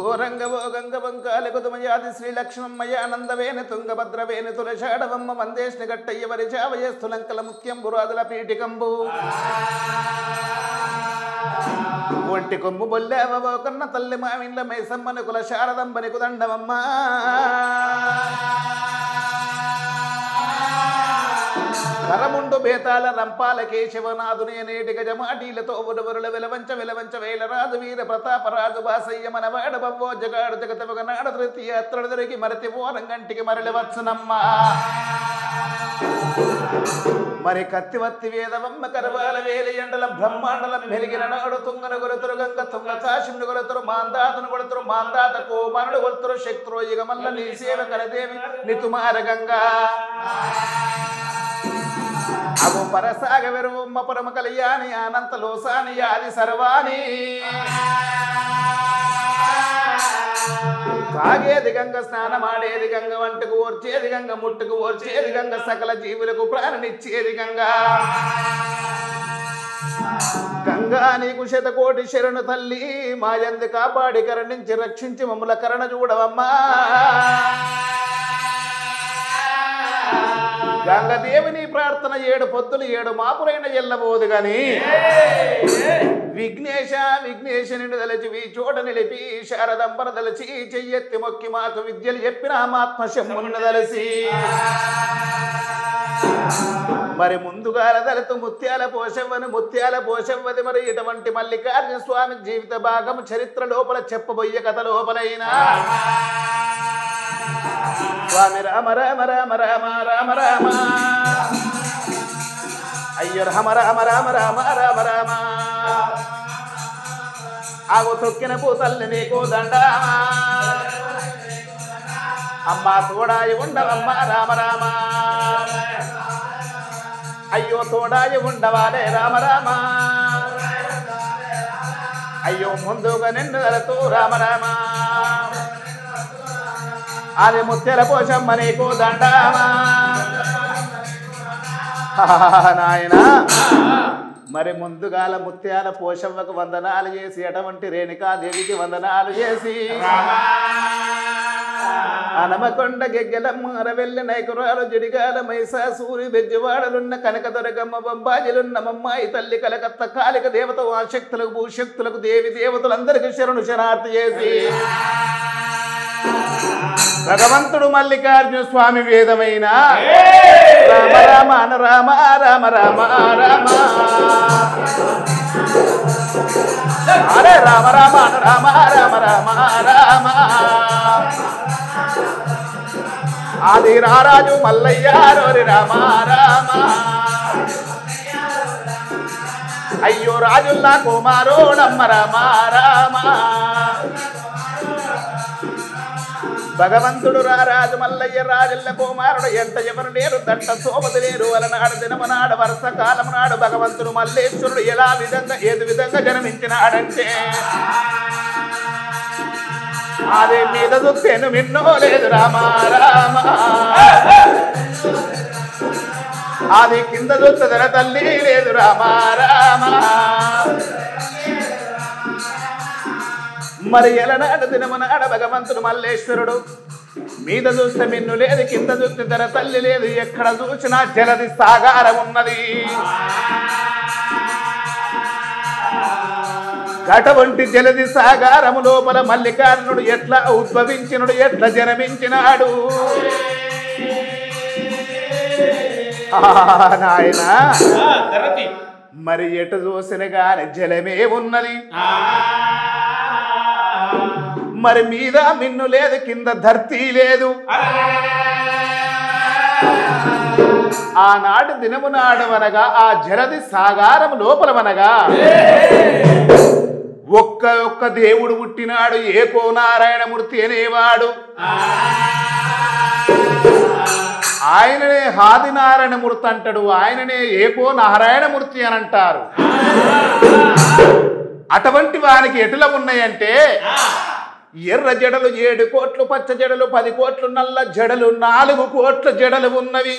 ఓ రంగవో గంగ వంకాలకు తుమయాది శ్రీ లక్ష్మమ్మయానందవేని తుంగభద్రవేని తులషాడవమ్మ మందేష్ని గట్టయ్య వరి చావయేస్తులంకల ముత్యం బురాదుల పీఠికంబు ఒంటి కొమ్ము బొల్లేవో కన్న తల్లి మావిండ్ల మైసమ్మని కుల శారదంబని కుదండమమ్మ కరముండు బేతాల రంపాల కేశవనాథుని నేటి గజమాటీలతో ఉడవరుల విలవంచ వేల రాజు వీర ప్రతాపరాజు బాసయ్య మనవాడ బవ్వో జగాడు జగతముగ నాడ తృతీయ అత్రడు దొరికి మరతి ఓరంగంటికి మరలి వచ్చునమ్మా మరి కత్తివత్తి వేదవమ్మ కరవాల వేలి ఎండల బ్రహ్మాండలం మెలిగిన నాడు తుంగను కొలుతురు గంగ తుంగ కాశిమును కొలుతురు మాందాతను కొలుతురు మాందాత కోమనుడు కొలుతురు శక్తురో ఇగమల్ల నీ సేవ కరదేవి నితుమార గంగా అవు పరసాగ వెరువమ్మ పరమ కళ్యాణి అనంత లోసాని ఆది సర్వాణి తాగేది గంగ స్నానమాడేది గంగ వంటకు ఓర్చేది గంగ ముట్టుకు ఓర్చేది గంగ సకల జీవులకు ప్రాణనిచ్చేది గంగా గంగా నీకు శతకోటి శరణు తల్లి మాయంది కాపాడి కరుణించి రక్షించి మమ్ముల కరణ చూడవమ్మా గంగదేవిని ప్రార్థన 7 పొద్దులు 7 మాపురైన ఎల్లబోదు గాని విఘ్నేశ నిన్ను తలచి ఈ చోట నిలిపి శారదంబర తలచి చెయ్యెత్తి మొక్కి మాకు విద్యలు చెప్పిన ఆత్మశమ్మును తలసి మరి ముందుగా దళిత ముత్యాల పోషవ్వది మరి ఇటువంటి మల్లికార్జున స్వామి జీవిత భాగం చరిత్ర లోపల చెప్పబోయే కథ లోపలైనా స్వామి రామ రామ రామ రామ రామ రామ అయ్యో రామ రామ రామ రామ రామ రామ ఆగు తొక్కిన పూతల్ని నీకు దండా అమ్మ తోడాయి ఉండవమ్మ రామ రామ అయ్యో తోడాయి ఉండవాలే రామ రామ అయ్యో ముందుగా నిన్ను తలతూ రామ రామ అది ముత్యాల పోషమ్మ నీకు దండామా నాయనా మరి ముందుగాల ముత్యాల పోషమ్మకు వందనాలు చేసి అటువంటి రేణుకాదేవికి వందనాలు చేసి అనమకొండ గెగ్గెలమ్మ అరవెల్లి నైకురాలు జిడిగాల మైసాసూరి బెజ్జవాడలున్న కనకదొరగమ్మ బొంబాజిలున్న మమ్మాయి తల్లి కలకత్త కాలిక దేవత ఆశక్తులకు భూశక్తులకు దేవి దేవతలందరికీ శరణు శరణార్థి చేసి భగవంతుడు మల్లికార్జున స్వామి వేదమైన రామ రామ రామ రామ రామ రామ అరే రామ రామ రామ రామ రామ రామ ఆది రారాజు మల్లయ్య రోరి రామ రామ అయ్యో రాజుల్లా కుమారోడమ్మ రామ రామ భగవంతుడు రారాజు మల్లయ్య రాజుల కుమారుడు ఎంత ఎవరు లేరు దంట సోమతి లేరు అలనాడు దినమనాడు వర్ష కాలం నాడు భగవంతుడు మల్లేశ్వరుడు ఏది విధంగా జన్మించినాడంటే అదే మీద దుఃఖేను మిన్నో లేదు రామ రామ అది కింద దుఃఖదర తల్లి లేదు రామ రామ మరి ఎలనాడు దినమనాడు భగవంతుడు మల్లేశ్వరుడు మీద చూస్తే మిన్ను లేదు కింద చూస్తే ధర తల్లి లేదు ఎక్కడ చూసినా జలది సాగారం ఉన్నది అటువంటి జలది సాగారము లోపల మల్లికార్జునుడు ఎట్లా ఉద్భవించినడు ఎట్లా జన్మించినాడు నాయన మరి ఎటు చూసిన గాని జలమే ఉన్నది మరి మీద మిన్ను లేదు కింద ధర్తీ లేదు ఆనాడు దినము నాడవనగా ఆ జలది సాగారం లోపలవనగా ఒక్క దేవుడు పుట్టినాడు ఏకో నారాయణమూర్తి అనేవాడు ఆయననే ఆదినారాయణమూర్తి అంటాడు ఆయననే ఏకో నారాయణమూర్తి అని అంటారు అటువంటి వానికి ఎటుల ఉన్నాయంటే ఎర్ర జడలు 7 కోట్లు పచ్చ జడలు 10 కోట్లు నల్ల జడలు 4 కోట్ల జడలు ఉన్నవి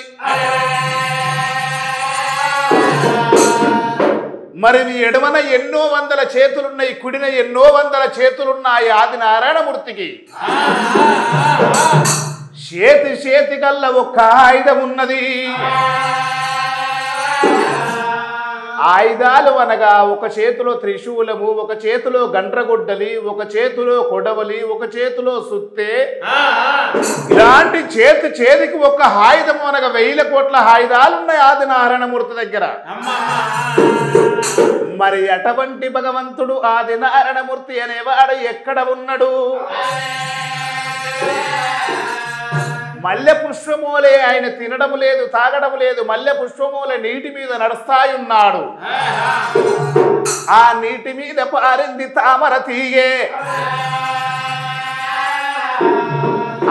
మరి ఎడమన ఎన్నో వందల చేతులున్నాయి, కుడిన ఎన్నో వందల చేతులున్నాయి ఆది నారాయణమూర్తికి. చేతి కల్లా ఒక్క ఆయుధం ఉన్నది. ఆయుధాలు అనగా ఒక చేతిలో త్రిశూలము, ఒక చేతిలో గండ్రగొడ్డలి, ఒక చేతిలో కొడవలి, ఒక చేతిలో సుత్తే. ఇలాంటి చేతికి ఒక ఆయుధం అనగా 1000 కోట్ల ఆయుధాలు ఉన్నాయి ఆది నారాయణమూర్తి దగ్గర. మరి అటువంటి భగవంతుడు ఆది నారాయణమూర్తి అనేవాడు ఎక్కడ ఉన్నాడు? మల్లె పుష్పమూలే ఆయన తినడం లేదు, తాగడం లేదు. మల్లె పుష్పమూలే నీటి మీద నడుస్తాయున్నాడు. ఆ నీటి మీద పారింది తామర తీగే.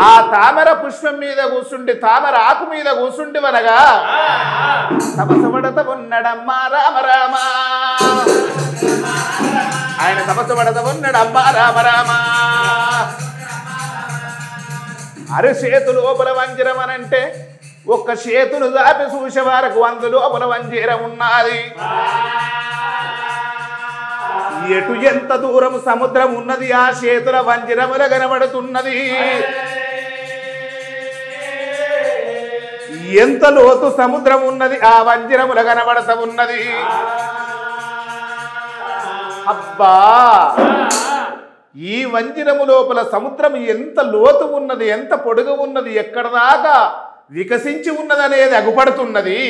ఆ తామర పుష్పం మీద కూర్చుండి, తామర ఆకు మీద కూర్చుండి వనగా తపసపడత ఉన్నాడమ్మా రామ రామ. ఆయన తపసపడత ఉన్నాడమ్మా రామ రామ. అరచేతు లోపల వంజరం అనంటే ఒక్క చేతులు దాపి చూసే వరకు లోపల వంజరం ఉన్నది. ఎటు ఎంత దూరం సముద్రం ఉన్నది ఆ చేతుల వంజరముల కనబడుతున్నది. ఎంత లోతు సముద్రం ఉన్నది ఆ వంజరముల కనబడత ఉన్నది. అబ్బా, ఈ వంజరము లోపల సముద్రం ఎంత లోతు ఉన్నది, ఎంత పొడుగు ఉన్నది, ఎక్కడ దాకా వికసించి ఉన్నదనేది అగుపడుతున్నది.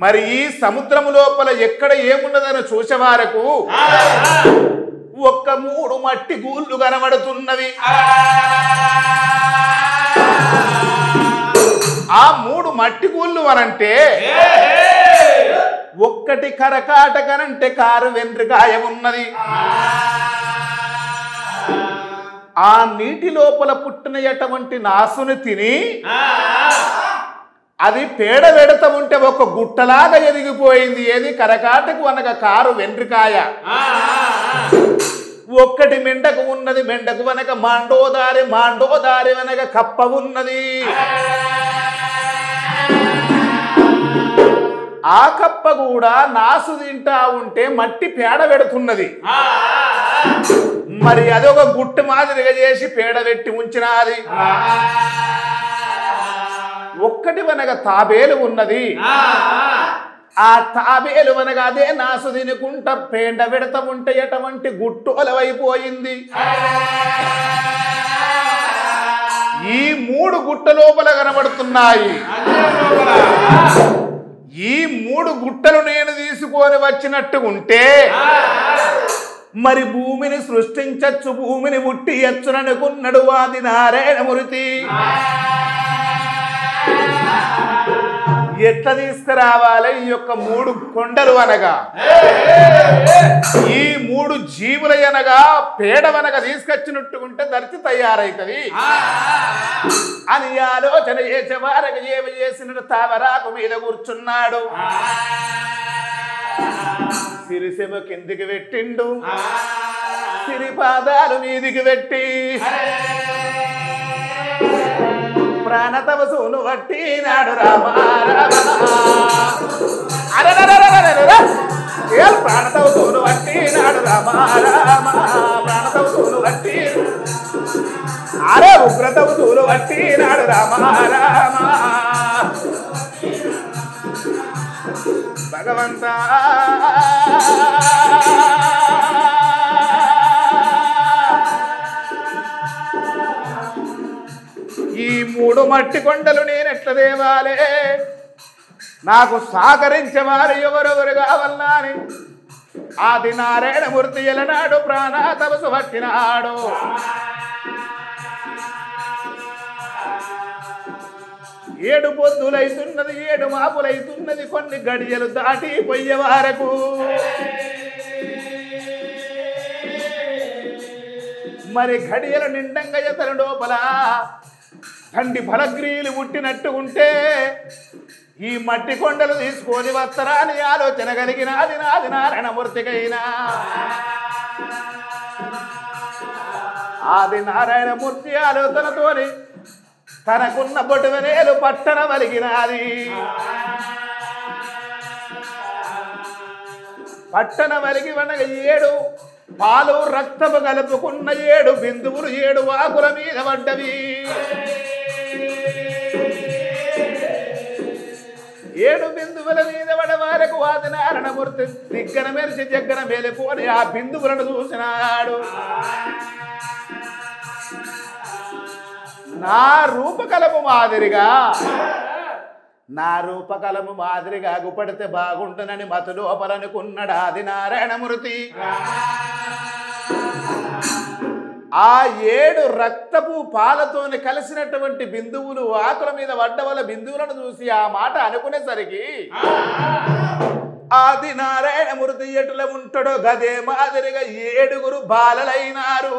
మరి ఈ సముద్రము లోపల ఎక్కడ ఏమున్నదని చూసే వరకు ఒక్క 3 మట్టి గూళ్ళు కనబడుతున్నవి. ఆ 3 మట్టి గూళ్ళు అనంటే ఒక్కటి కరకాటకనంటే కారు వెంట్రుకాయ ఉన్నది. ఆ నీటి లోపల పుట్టిన ఎటువంటి నాసుని తిని అది పేడ వెడత ఉంటే ఒక గుట్టలాగా ఎదిగిపోయింది. ఏది కరకాటకు అనగా కారు వెంట్రుకాయ. ఒక్కటి మెండకు ఉన్నది, మెండకు వనక మాండోదారి, మాండోదారి వనక కప్ప ఉన్నది. ఆ కప్ప కూడా నాసు తింటా ఉంటే మట్టి పేడ పెడుతున్నది. మరి అదొక గుట్టు మాదిరిగా చేసి పేడ పెట్టి ఉంచినది. ఒక్కటి వనగా తాబేలు ఉన్నది. ఆ తాబేలు వనగా అదే నాసు తినుకుంటా పేడ పెడతా ఉంటే ఎటువంటి గుట్టోలవైపోయింది. ఈ 3 గుట్ట లోపల కనబడుతున్నాయి. ఈ 3 గుట్టలు నేను తీసుకొని వచ్చినట్టు ఉంటే మరి భూమిని సృష్టించచ్చు, భూమిని ముట్టియచ్చుననుకున్నాడు ఆది నారాయణమూర్తి. ఎట్లా తీసుకురావాలి ఈ యొక్క 3 కొండలు అనగా, ఈ 3 జీవుల అనగా పేడవనగా తీసుకొచ్చినట్టుకుంటే ధరిచి తయారైతుంది అని ఆలోచన చేసే వారికి ఏమి చేసినట్టు తావరాకు మీద కూర్చున్నాడు. సిరిసెమ కిందికి పెట్టిండు, సిరి పాదాలు మీదికి పెట్టి ప్రాణతవసును పట్టినాడు రామ రామ. ప్రాణతవసును పట్టినాడు రామ రామ. ప్రాణతవసును పట్టి ఉగ్రతవసును పట్టినాడు రామ రామ. భగవంతా ఈ 3 మట్టి కొండలు నేనెట్ల దేవాలే, నాకు సహకరించేవారు ఎవరెవరు కావాలన్నా అని ఆది నారాయణమూర్తి ఎలనాడు ప్రాణతపసు పట్టినాడు. 7 పొద్దులైతున్నది, 7 మాపులైతున్నది, కొన్ని గడియలు దాటి పోయే వరకు మరి గడియల నిండంగా ఎతల లోపల తండ్రి ఫలగ్రీలు పుట్టినట్టు ఉంటే ఈ మట్టి కొండలు తీసుకొని వస్తారా అని ఆలోచన కలిగిన ఆది నారాయణమూర్తికైనా. ఆది నారాయణమూర్తి ఆలోచనతోని తనకున్న బొటువనేలు పట్టణ వలిగినది. పట్టణ వలిగి వనగ 7 పాలు రక్తము కలుపుకున్న 7 బిందువులు 7 ఆకుల మీద పడ్డవి 7 బిందువుల మీద పడవారకు ఆదినారాయణమూర్తి దిగ్గన మెరిచి జగ్గన మేలుకొని ఆ బిందువులను చూసినాడు నా రూపకలము మాదిరిగా గుపడితే బాగుంటుందని మత లోపలనుకున్నాడు ఆదినారాయణమూర్తి ఆ 7 రక్తపు పాలతోని కలిసినటువంటి బిందువులు ఆకుల మీద పడ్డవల బిందువులను చూసి ఆ మాట అనుకునేసరికి ఆదినారాయణమూర్తి ఎటుల ఉంటాడో గదే మాదిరిగా 7 బాలలైనారు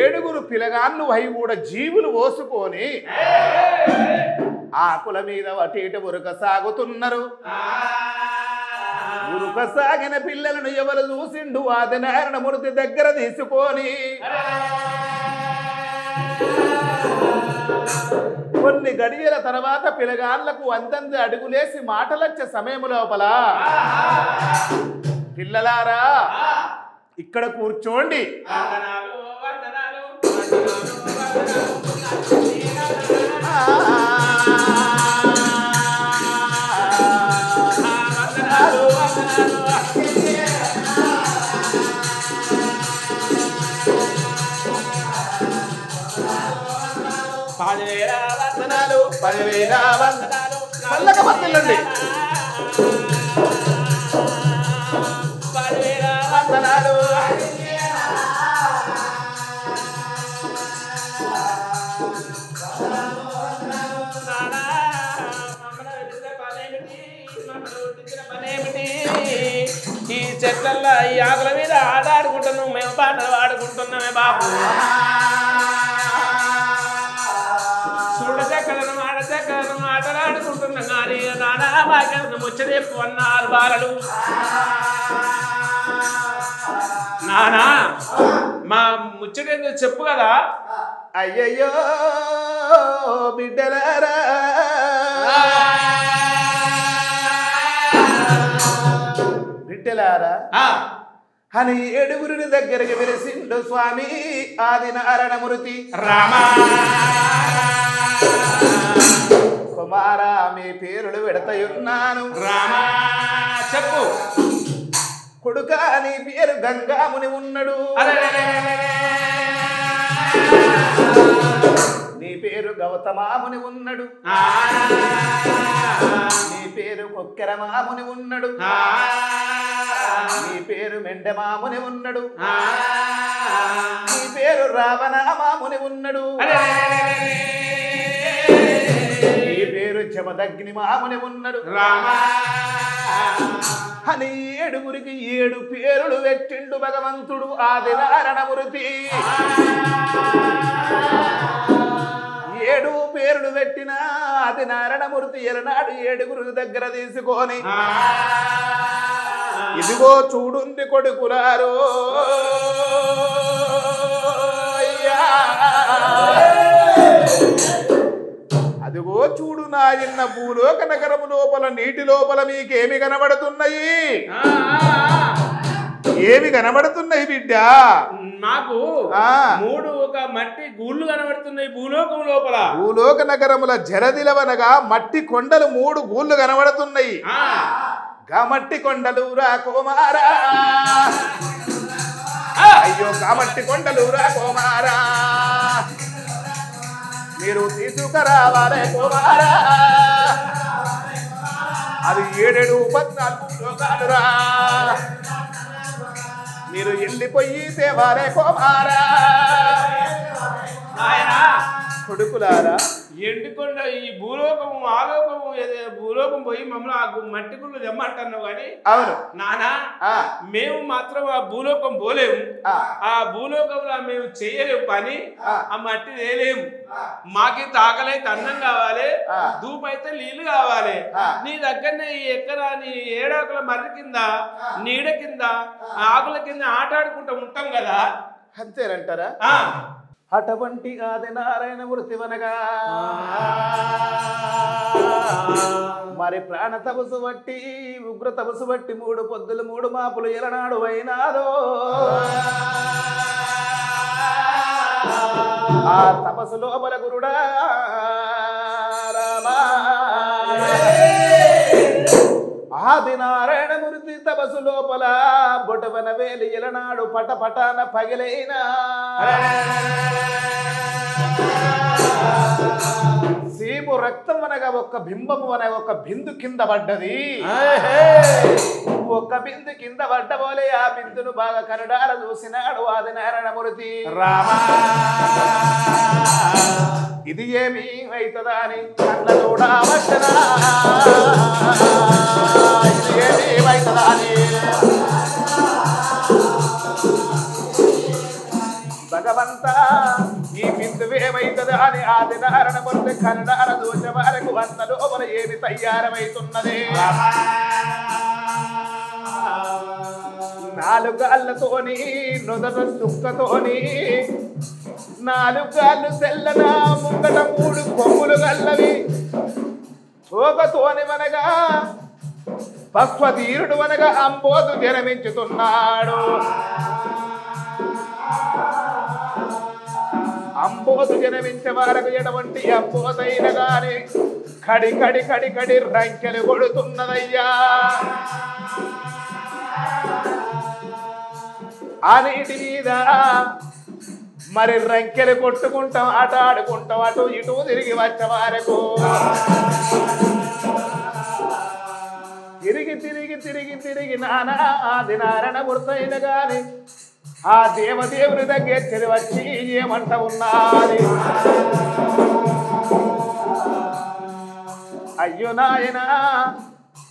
7 పిలగాళ్ళు అయి కూడా జీవులు పోసుకొని ఆకుల మీద అటు ఇటు ఉరక సాగుతున్నారు ఉరక సాగిన పిల్లలను ఎవరు చూసిండు ఆదినారాయణమూర్తి దగ్గర తీసుకొని కొన్ని గడియల తర్వాత పిలగాళ్లకు అందంది అడుగులేసి మాటలచ్చే సమయం లోపల పిల్లలారా ఇక్కడ కూర్చోండి చల్లగా పత్తిల్లండి వందనాలు ఈ చెట్లల్లో ఈ ఆకుల మీద ఆడాడుకుంటున్నాం మేము పాటలు పాడుకుంటున్నామే బాబు చూడ చెక్కలను ఆడ చెక్కలను ఆటలాడుకుంటున్నాం కానీ నానా బాగా ముచ్చటేపు అన్నారు బాలలు నానా మా ముచ్చటేందో చెప్పు కదా అయ్యయ్యో బిడ్డలారా బిడ్డలారా అని 7 దగ్గరికి వెలిసిండు స్వామి ఆదినారాయణమూర్తి రామా కుమారా మీ పేరులు పెడతయున్నాను రామా చెప్పు కొడుక నీ పేరు గంగాముని ఉన్నాడు నీ పేరు గౌతమాముని ఉన్నాడు నీ పేరు కొక్కెరమాముని ఉన్నాడు నీ పేరు మెండమాముని ఉన్నాడు నీ పేరు రావణమాముని ఉన్నాడు నీ పేరు జమదగ్ని మాముని ఉన్నాడు అని 7 పేరులు పెట్టిండు భగవంతుడు ఆదినారాయణమూర్తి 7 పేరులు పెట్టిన ఆదినారాయణమూర్తి ఎలనాడు 7 దగ్గర తీసుకొని ఇదిగో చూడుంది కొడుకులారో అదిగో చూడు నాయన్న భూలోక నగరము లోపల నీటి లోపల మీకేమి కనబడుతున్నాయి ఏమి కనబడుతున్నాయి బిడ్డ నాకు 3 ఒక మట్టి గూళ్ళు కనబడుతున్నాయి భూలోకం లోపల భూలోక నగరముల జరదిలవనగా మట్టి కొండలు 3 గూళ్ళు కనబడుతున్నాయి గామట్టి కొండలు రా కుమారా అయ్యో గామట్టి కొండలు రా కుమారా మీరు తీసుకురావాలే కుమారా అది 7 14 లోకాలురా మీరు వెళ్ళిపోయి తేవాలే కుమారా కొడుకులారా ఎండుకొండ ఈ భూలోకము ఆలోకము భూలోకం పోయి మమ్మల్ని ఆ మట్టి గుళ్ళు తెమ్మంటున్నావు కానీ అవును నానా మేము మాత్రం ఆ భూలోకం పోలేము ఆ భూలోకంలో మేము చేయలేము పని ఆ మట్టి తేలేము మాకి తాకలైతే అన్నం కావాలి దూపైతే నీళ్లు కావాలి నీ దగ్గరనే ఎక్కడా నీ 7 ఆకుల మర్రి కింద నీడ కింద ఆకుల కింద ఆటాడుకుంటూ ఉంటాం కదా అంతేనంటారా అటువంటి ఆది నారాయణ మూర్తి వనగా మరి ప్రాణ తపసు బట్టి ఉగ్ర తపసు బట్టి 3 పొద్దులు 3 మాపులు ఎలనాడు అయినాదో ఆ తపసు లోపల గురుడా రామా ఆది నారాయణ మూర్తి తపసు లోపల బొటవన వేలి ఎలనాడు పటపటాన పగిలైనా సీము రక్తం అనగా ఒక బింబము అనే ఒక బిందు కింద పడ్డది ఒక బిందు కింద పడ్డబోలే ఆ బిందును బాగా కనుడార చూసినాడు ఆది నారాయణ మూర్తి రామా ఇది ఏమి అవుతుందా అని కళ్ళ చూడవచ్చనా ఇది ఏమి అవుతుందా అని భగవంతా ఈ బిందువేమైతుందా అని ఆది నారాయణ మూర్తి కన్నడార దోష వరకు వంద లోపల ఏమి తయారమైతున్నది 4 గాళ్ళతోని నుదట చుక్కతోని 4 గాళ్ళు తెల్లన ముంగట 3 కొమ్ములు గల్లవి తోకతోని మనగా పశ్వధీరుడు అనగా అంబోధు జన్మించుతున్నాడు అంబోధు జన్మించే వారకు ఎటువంటి అంబోధైన గాని కడి కడి కడి కడి రంకెలు కొడుతున్నదయ్యా ఆ నీటి మీద మరి రంకెలు కొట్టుకుంటాం ఆట ఆడుకుంటాం అటు ఇటు తిరిగి వచ్చే వారకు తిరిగి తిరిగి తిరిగి తిరిగి నానా ఆది నారాయణ మూర్తైన గాని ఆ దేవదేవుని దగ్గర వచ్చి ఏమంట ఉన్నది అయ్యో నాయనా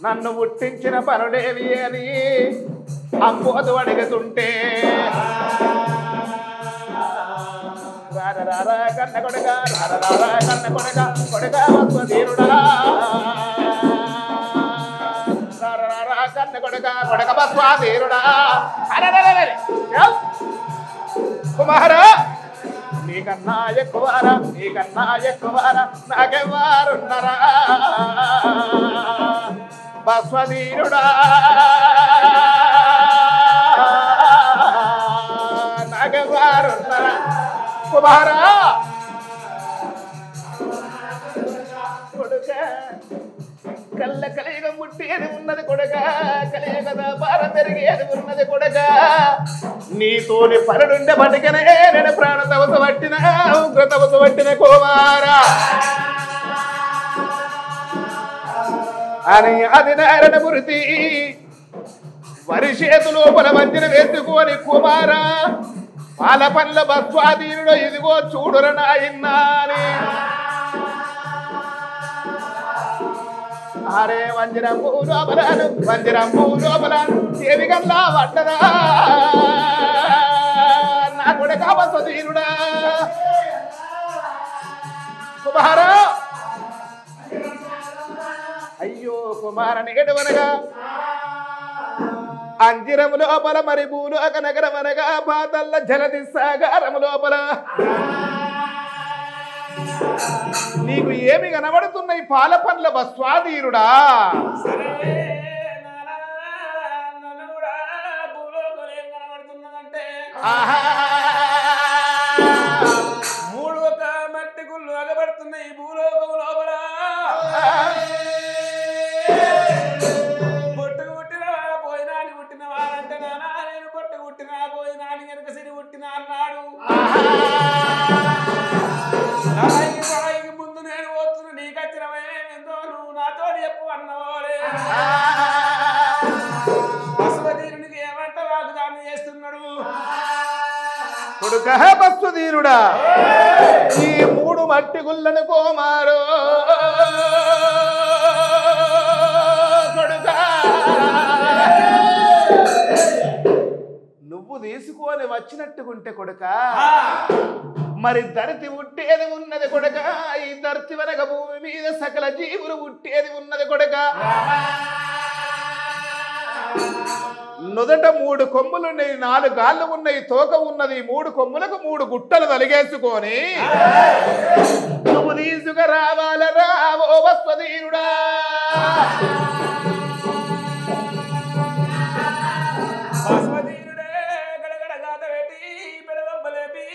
నన్ను పుట్టించిన పనుడేవి అని అంబోధు అడుగుతుంటే రారా కన్న కొడక రారా కన్న కొడక కొడక వస్వధీరుడా రారా కన్న కొడక కొడక వస్వధీరుడా కుమారా నీకన్నా ఎక్కువారా నీకన్నా ఎక్కువారా నాకెవ్వారున్నారా బస్వధీరుడా నాకెవ్వారున్నారా కుమారా కొడుక కళ్ళ కలియుగం ముట్టేది ఉన్నది కొడక కలియుగ వ్యాపారం పెరిగేది ఉన్నది కొడక నీతోని పరుడుండే బతికనే నేను ప్రాణ తపస పట్టిన ఉగ్ర తపస పట్టిన కుమారా అని ఆది నారాయణ మూర్తి వరి చేతు లోపల మధ్యన వేసుకొని కుమారా పాల పండ్ల బస్వాధీనుడు ఇదిగో చూడుర నాయన్నాని అరే వంజరంబు లోపలను వంజరంబు లోపలను ఏవి కల్లా పడ్డదా నా కొడుక బస్వధీనుడా కుమారా అయ్యో కుమార నేడువనగా అంజిరము లోపల మరి భూలోక నగరమనగా పాతల్ల జలది సాగారము లోపల నీకు ఏమి కనబడుతున్నాయి పాల పండ్ల బస్వాధీరుడా మూడు ఒక మట్టి గుళ్ళు అగబడుతున్నాయి భూలోకం లోపల పొట్టుకు పుట్టిన పోయినాని పుట్టిన వారంటే నానా నేను పొట్టుకు పుట్టినా పోయినాని వెనక సిరి పుట్టిన అన్నాడు ముందు నేను పోతున్నా నీకు వచ్చినవేందో నువ్వు నాతో చెప్పు అన్నవాడే బస్వధీరునికి ఏమంట వాగ్దానం చేస్తున్నాడు కొడుక బస్వధీరుడా ఈ 3 మట్టి గుళ్ళను కోమారు కొడుక నువ్వు తీసుకొని వచ్చినట్టుకుంటే కొడుక మరి ధరతి పుట్టేది ఉన్నది కొడక ఈ ధరతి వెనక భూమి మీద సకల జీవులు పుట్టేది ఉన్నది కొడక నుదట 3 కొమ్ములున్నాయి, 4 గాళ్ళు ఉన్నాయి, తోక ఉన్నది, 3 కొమ్ములకు 3 గుట్టలు తలిగేసుకొని నువ్వు తీసుకు రావాలరా ఓ భస్వదీరుడా. భస్వదీరుడే గడగడ గాత పెట్టి పెడవబ్బలేపి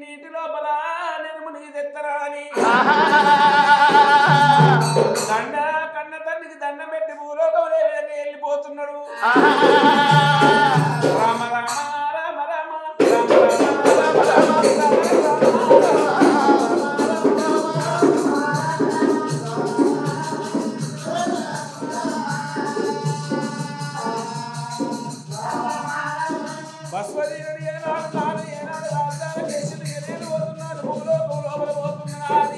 నీటి లోపల నేను మునిగి తెత్తరా అని కన్న తండ్రికి దండం పెట్టి భూలోకంలో వెళ్ళిపోతున్నాడు. రామ రామ రామ రామ భస్వదీరుడు ఏనాడు నాడు ఏనాడు రాజధాన కేసులు ఎదురు పోతున్నాడు, భూలోకం లోపల పోతున్నాడు.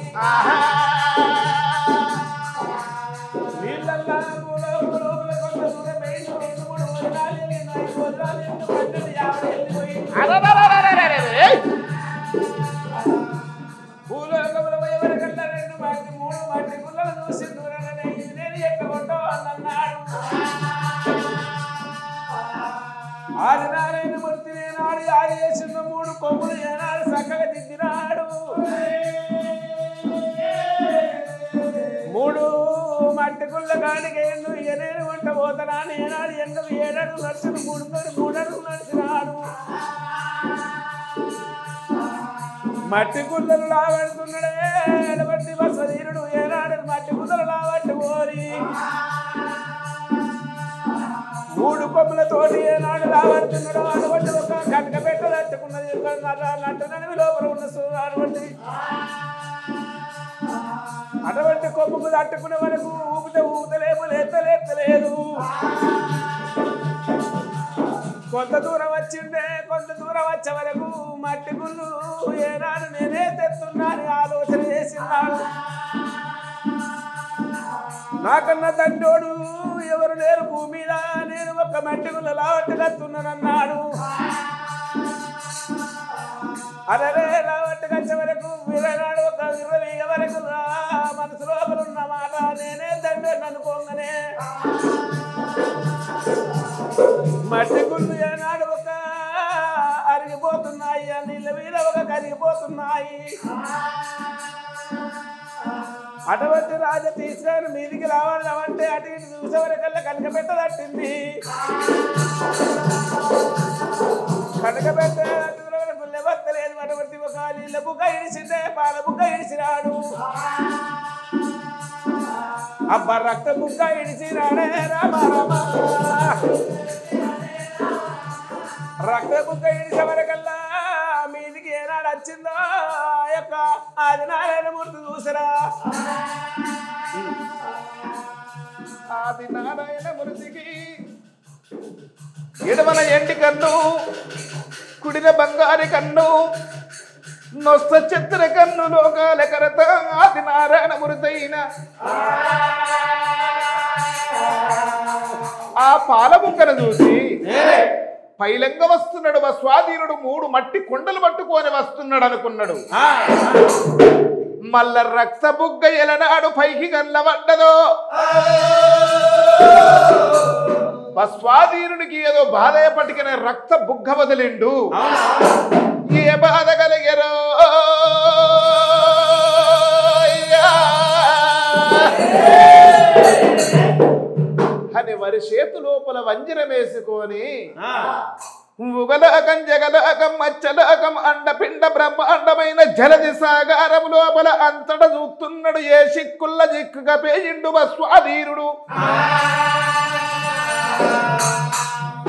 నీళ్ళల్లా భూలోకం లోపల కొంత దూరం పోయింది, 3 వదనాలు వెళ్ళింది, 5 వదనాలు వెళ్ళింది, 50 వెళ్ళిపోయింది. భూలోకంలో పోయేవరకల్లా 2 మట్టి 3 మట్టి గుళ్ళను చూసి దూరంగానే ఇది నేను ఎక్కగొట్టో అన్నాడు. ఆదినారాయణ మూర్తి నేనాడు ఆది చేసిన 3 కొమ్ములు ఏనాడు చక్కగా దిద్దినాడు. 3 మట్టి గుళ్ళ కాడికి ఎనేడు వంట పోతనా నేనాడు 7 అడుగులు నడిచిన 3 అడుగులు నడిచినాడు. మట్టి గుళ్ళలు లావడుతున్నాడే ఎడబట్టి భస్వదీరుడు ఏనాడు మట్టి గుళ్ళలు లావట్టు కోరి 3 కొమ్ములతోటి ఏనాడు లావడుతున్నాడు. అటువంటి ఒక కనక పెట్ట తట్టుకున్నది నట్టు నడివి లోపల ఉన్న అటువంటి కొమ్ముకు తట్టుకునే వరకు ఊపుతలేము లేతలేదు. కొంత దూరం వచ్చిండే, కొంత దూరం వచ్చే వరకు మట్టి గుళ్ళు ఏనాడు నేనే తెస్తున్నాను ఆలోచన చేసినాడు. నాకన్నా తండ్రోడు ఎవరు లేరు భూమి మీద, నేను ఒక మట్టి గుళ్ళ లావట్టి కత్తున్నానన్నాడు. అరే లావట్టి కచ్చే వరకు వీరనాడు ఒక 20 వరకు మనసు లోపల ఉన్న మాట నేనే తండ్రి అనుకోగానే మట్టి గుళ్ళు ఏనాడు ఒక అరిగిపోతున్నాయి, నీళ్ళ మీద ఒక కరిగిపోతున్నాయి. అటువంటి రాజ తీసుకొని మీదికి రావాలంటే అటు ఇటు చూసేవరకల్లా కనక పెట్టదట్టింది. కనక పెట్టే లేవత్తలేదు. అటువంటి ఒక నీళ్ళ బుగ్గ ఇడిచిందే పాల బుగ్గ ఇడిచినాడు. అబ్బ రక్త బుగ్గ ఇడిచినాడే రామ రామ. రక్త బుగ్గ ఇడిచే వరకల్లా మీదికి ఏనాడు వచ్చిందో ఆ యొక్క ఆదినారాయణ మూర్తి చూసరా. ఆదినారాయణ మూర్తికి ఎడమన ఎండి కన్ను, కుడిన బంగారి కన్ను, నొస్త చిత్ర కన్ను, లోకాల కరత ఆదినారాయణ మూర్తైన ఆ పాలబుక్కను చూసి పైలంగా వస్తున్నాడు స్వాధీనుడు. 3 మట్టి కుండలు పట్టుకొని వస్తున్నాడు అనుకున్నాడు. మల్ల రక్త బుగ్గ ఎలనాడు పైకి గల్లబడ్డదో స్వాధీనుడికి ఏదో బాధ పట్టుకునే రక్త బుగ్గ వదిలిండు. ఏ బాధ కలిగారో అని వారి చేతు లోపల వంజరం వేసుకొని ఉగలాకం జగలాకం మచ్చలాకం అండపిండ బ్రహ్మాండమైన జలది సాగారం లోపల అంతట చూస్తున్నాడు. ఏ సిక్కుల్ల జిక్కుగా పేయిండు స్వాధీనుడు.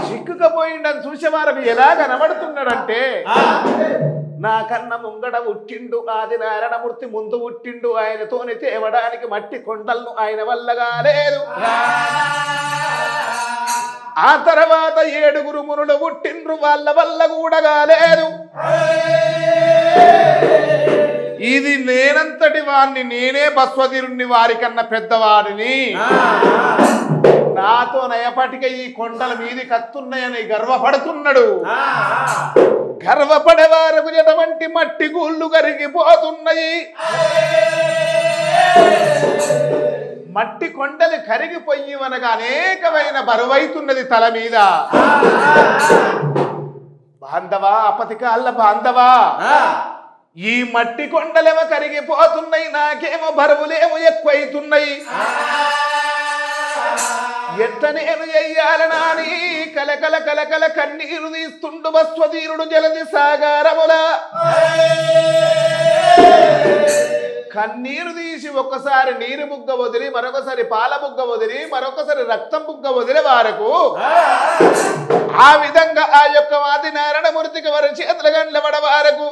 చిక్కుగా పోయిండని చూసేవారికి ఎలా కనబడుతున్నాడంటే, నా కన్న ముంగడ ఉట్టిండు ఆదినారాయణమూర్తి, ముందు ఉట్టిండు, ఆయనతోని తేవడానికి మట్టి కొండలను ఆయన వల్ల కాలేదు. ఆ తర్వాత 7 మునులు పుట్టిండ్రు, వాళ్ళ వల్ల కూడా కాలేదు. ఇది నేనంతటి వారిని, నేనే భస్వదీరుణ్ణి, వారికన్నా పెద్దవాడిని, నాతో నయపటిక ఈ కొండల మీది కత్తున్నాయని గర్వపడుతున్నాడు. గర్వపడే వారికి ఎటువంటి మట్టి గూళ్ళు కరిగిపోతున్నాయి. మట్టి కొండలు కరిగిపోయి మనకు అనేకమైన బరువైతున్నది తల మీద. బాంధవా అపతికాళ్ళ బాంధవా, ఈ మట్టి కొండలేమో కరిగిపోతున్నాయి, నాకేమో బరువులేమో ఎక్కువైతున్నాయి. ఎట్ల నేను చెయ్యాలనా అని కలకల కలకల కన్నీరు తీస్తుండు భస్వధీరుడు జలది సాగారముల. కన్నీరు తీసి ఒక్కసారి నీరు బుగ్గ వదిలి, మరొకసారి పాల బుగ్గ వదిలి, మరొకసారి రక్తం బుగ్గ వదిలే వారకు ఆ విధంగా ఆ యొక్క ఆదినారాయణమూర్తికి వారి చేతుల గండ్ల పడవారకు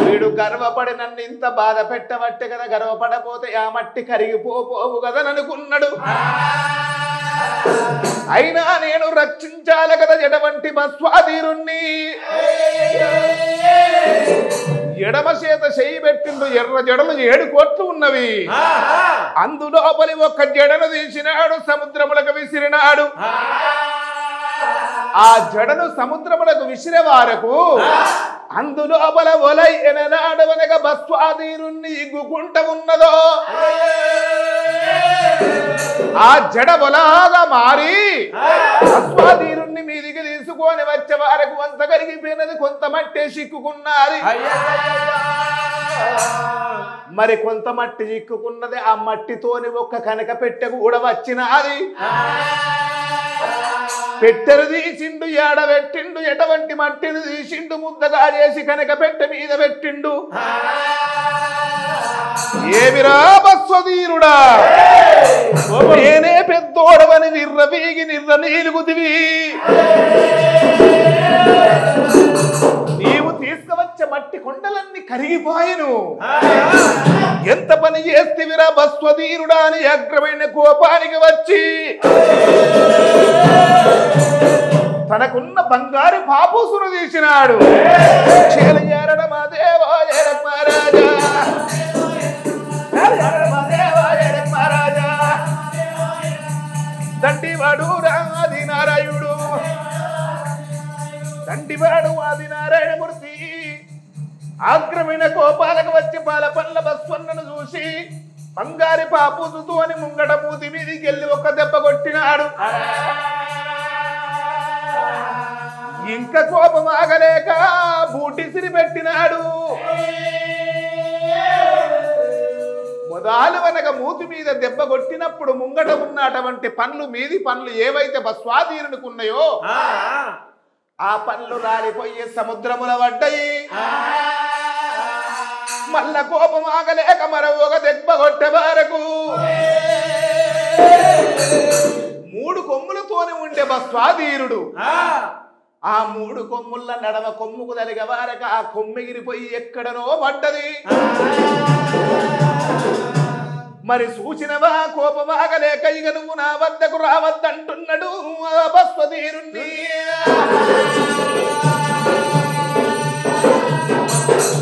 వీడు గర్వపడి నన్ను ఇంత బాధ పెట్టబట్టే కదా, గర్వపడపోతే ఆ మట్టి కరిగిపోవు కదా అనుకున్నాడు. అయినా నేను రక్షించాలి కదా ఎటువంటి భస్వాధీరుణ్ణి. ఎడమ చేత చెయ్యి పెట్టిండు, ఎర్ర జడలు 7 కోట్లు ఉన్నవి. అందులోపలి ఒక్క జడను తీసినాడు, సముద్రములకు విసిరినాడు. ఆ జడను సముద్రములకు విసిరే వారకు అందులోపల ఒలై ఎననాడవనక భస్వాధీరుణ్ణి ఇగ్గుకుంట ఉన్నదో ఆ జడ ఒలాగా మారి భస్వాధీరుణ్ణి మీదికి తీసుకొని వచ్చే వారకు అంత కరిగిపోయినది, కొంత మట్టి చిక్కుకున్నది. మరి కొంత మట్టి చిక్కుకున్నది, ఆ మట్టితోని ఒక్క కనక పెట్టె కూడా వచ్చినది. పెట్టెను తీసిండు, ఏడబెట్టిండు, ఎటువంటి మట్టిని తీసిండు, ముద్దగా చేసి కనక పెట్టె మీద పెట్టిండు. ఏమిరా భస్వధీరుడా, నేనే పెద్దోడవని నిర్రవీగి నిర్ర నీలుగుదివి. నీవు తీసుకువచ్చే మట్టి కొండలన్నీ కరిగిపోయెను. ఎంత పని చేస్తేవిరా భస్వధీరుడా అని అగ్రమైన కోపానికి వచ్చి తనకున్న బంగారు పాపూసును తీసినాడు. దండివాడు ఆదినారాయణుడు, దండివాడు ఆదినారాయణమూర్తి ఆగ్రమైన కోపాలకు వచ్చి పాల పళ్ళ బస్వన్నను చూసి బంగారి పాపూసుతో అని ముంగట మూతి మీదికి వెళ్ళి ఒక దెబ్బ కొట్టినాడు. ఇంకా కోపం ఆగలేక బూటిసిరి పెట్టినాడు. మొదలు వనక మూతి మీద దెబ్బ కొట్టినప్పుడు ముంగట ఉన్న అటువంటి పండ్లు, మీది పండ్లు ఏవైతే భస్వాధీరునికి ఉన్నాయో ఆ పండ్లు రాలిపోయి సముద్రముల పడ్డాయి. మళ్ళా కోపం ఆగలేక మరో ఒక దెబ్బ కొట్టే వరకు 3 కొమ్ములతోనే ఉండే భస్వాధీరుడు ఆ 3 కొమ్ముల నడమ కొమ్ముకు తలిగే వారక ఆ కొమ్మిగిరిపోయి ఎక్కడనో పడ్డది. మరి సూచినవా కోపమాగలేక ఇక నువ్వు నా వద్దకు రావద్దంటున్నాడు భస్వధీరుణ్ణి.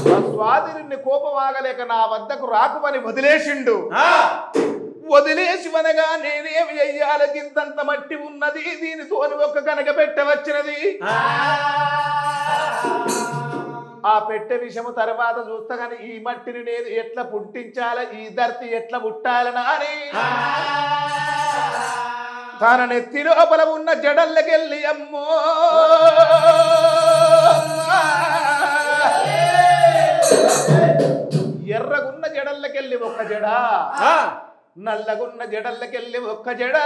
భస్వాధీరుణ్ణి కోపమాగలేక నా వద్దకు రాకుమని వదిలేసిండు. వదిలేసి వనగా నేనేమి చెయ్యాలి, ఇంతంత మట్టి ఉన్నది, దీనితోని ఒక్క కనక పెట్టవచ్చినది. ఆ పెట్టె విషయము తర్వాత చూస్తా గాని ఈ మట్టిని నేను ఎట్లా పుట్టించాల, ఈ ధర్తి ఎట్లా పుట్టాలనా అని తన నెత్తి లోపల ఉన్న జడల్లకెళ్ళి అమ్మో ఎర్రగున్న జడల్లకెళ్ళి ఒక్క జడ, నల్లగున్న జడల్లకెళ్ళి ఒక్క జడ,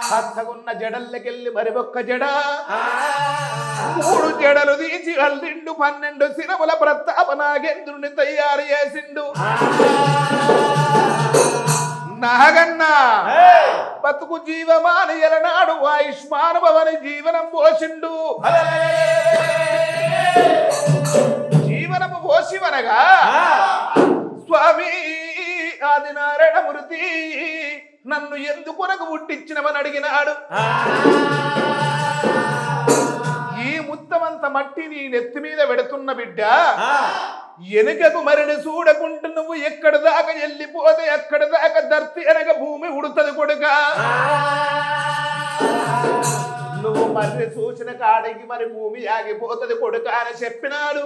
పచ్చగున్న జడల్లకెళ్ళి మరి ఒక్క జడ, 3 జడలు తీసి అల్లిండు. 12 శిరముల ప్రతాప నాగేంద్రుని తయారు చేసిండు. నాగన్న బతుకు జీవమాని ఎలనాడు ఆయుష్మాన్ భవని జీవనం పోసిండు. జీవనము పోసివనగా స్వామి ఆదినారాయణమూర్తి నన్ను ఎందుకొనకు పుట్టించినవని అడిగినాడు. ఈ ముత్తమంత మట్టి నీ నెత్తి మీద పెడుతున్న బిడ్డ, ఎనుకకు మరిని చూడకుంటూ నువ్వు ఎక్కడ దాకా వెళ్ళిపోతే ఎక్కడ దాకా ధర్తి అనగా భూమి ఉడుతుంది కొడుక. నువ్వు మరి చూసిన కాడికి మరి భూమి ఆగిపోతుంది కొడుక అని చెప్పినాడు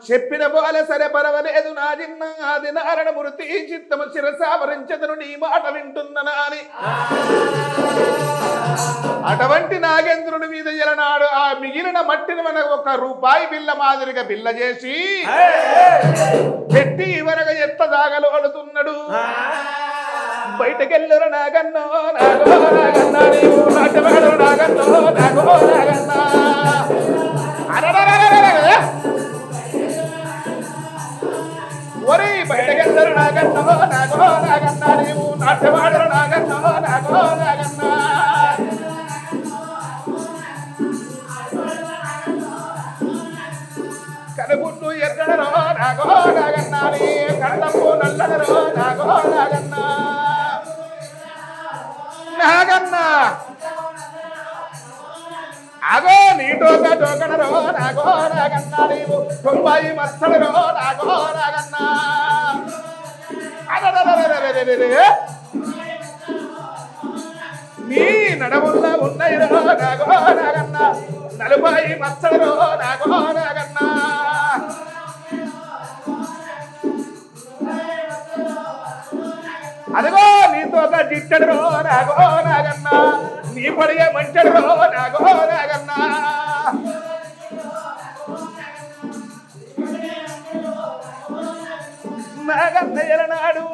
చెప్పిన పోలే సరే పర్వాలేదు నా చిన్న ఆది నారాయణ మూర్తి చిత్తము శిరసావరించదను నీ మాట వింటున్నా అని అటువంటి నాగేంద్రుడి మీద ఎలనాడు ఆ మిగిలిన మట్టిని మనకు ₹1 బిల్ల మాదిరిగా బిల్ల చేసి పెట్టి వరగ ఎత్త దాగలోడుతున్నాడు బయటకెళ్ళరు నాగన్నో నాగో నాగన్నా నీవు నాటవాడు నాగన్నో నాగో నాగన్నా ఒరే బయటకెళ్ళరు నాగన్నో నాగో నాగన్నా నీవు నాటవాడు నాగన్నో నాగో నాగన్నా కనుగుడ్డు ఎర్రడరో నాగో నాగన్నా నీ కళ్ళము నల్లడరో నాగో నాగన్నా నాగన్నా అగో నీ టోకడరో నాగో నాగన్నా నీవు 90 మస్తడరో నాగో నాగన్నా నీ నడముల్లో ఉన్నాయిరో నాగో నాగన్నా 40 మస్తడరో నాగో నాగన్నా అదిగో నీతో జిట్టడరో నాగో నాగన్నా నీ పడిగే మంచడరో నాగో నాగన్నా నాగన్న ఎలనాడు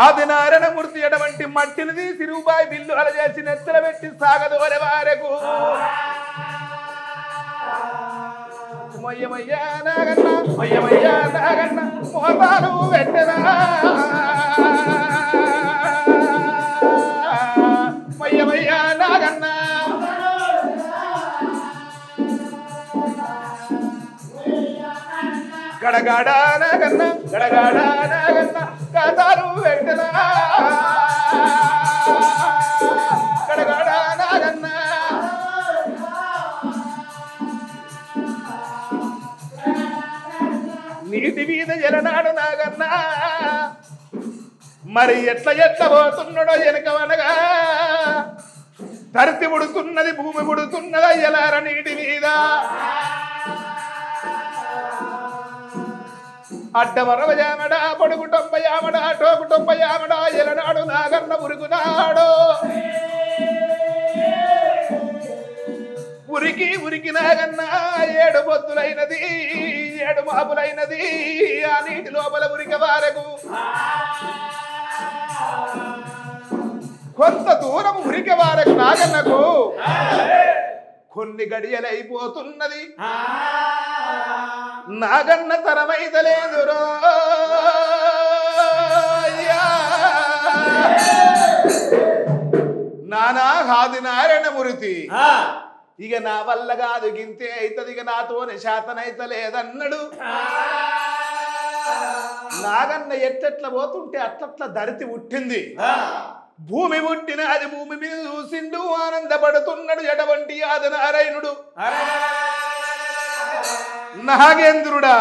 ఆది నారాయణ మూర్తి అటువంటి మట్టిని తీసి రూపాయి బిల్లు అలచేసి నెత్తల పెట్టి సాగదోరే వారకు మొయ్యమయ్యా నాగన్న మొయ్యమయ్యా నాగన్న మోతాలు పెట్టనా మొయ్యమయ్యా నాగన్న గడగాడ నాగన్న గడగాడ నాగన్న కాతాలు పెట్టనా గడగాడ నాగన్న నీటి మీద జలనాడు నాగన్నా మరి ఎట్లా పోతున్నాడో వెనకవనగా ధరతి ముడుతున్నది భూమి ముడుతున్నదా ఎలార నీటి మీద అడ్డవరవయామడా పొడుగు 90 టోకు 90 ఎలనాడు నాగన్న మురుగునాడు ఉరికి నాగన్నా 7 పొద్దులైనది 7 మాపులైనది ఆ నీటి లోపల ఉరిక వారకు కొంత దూరం ఉరిక వారకు నాగన్నకు కొన్ని గడియలైపోతున్నది నాగన్న తరమైతలేదురో నానా ఆది నారాయణ మూర్తి ఇక నా వల్ల కాదు గింతే అవుతుంది ఇక నాతోనే శాతనైతలేదన్నాడు నాగన్న ఎట్లెట్ల పోతుంటే అట్లట్ల ధరితి పుట్టింది భూమి పుట్టిన అది భూమి మీద చూసిండు ఆనందపడుతున్నాడు ఎటువంటి ఆది నారాయణుడు నాగేంద్రుడా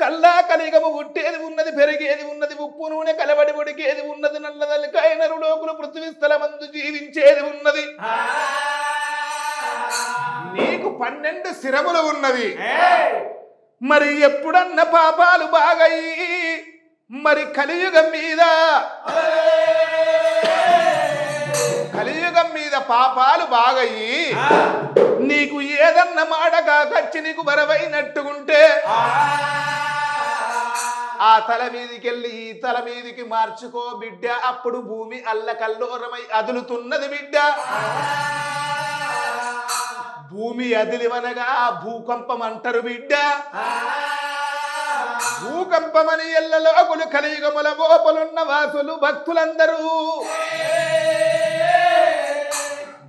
కల్లా కలిగము పుట్టేది ఉన్నది పెరిగేది ఉన్నది ఉప్పు నూనె కలబడి ఉడికేది ఉన్నది నల్లదలికాయ నరులోకులు పృథ్వీ స్థలమందు జీవించేది ఉన్నది నీకు 12 శిరములు ఉన్నది మరి ఎప్పుడన్న పాపాలు బాగయి మరి కలియుగం మీద పాపాలు బాగయి నీకు ఏదన్న మాట కాకచ్చి నీకు బరవైనట్టుకుంటే ఆ తల మీదికి వెళ్ళి ఈ తల మీదికి మార్చుకో బిడ్డ అప్పుడు భూమి అల్లకల్లోరమై అదులుతున్నది బిడ్డ భూమి అదిలివనగా భూకంపం అంటారు బిడ్డ భూకంపమని ఎల్లలోకులు కలియుగముల గోపలున్న వాసులు భక్తులందరూ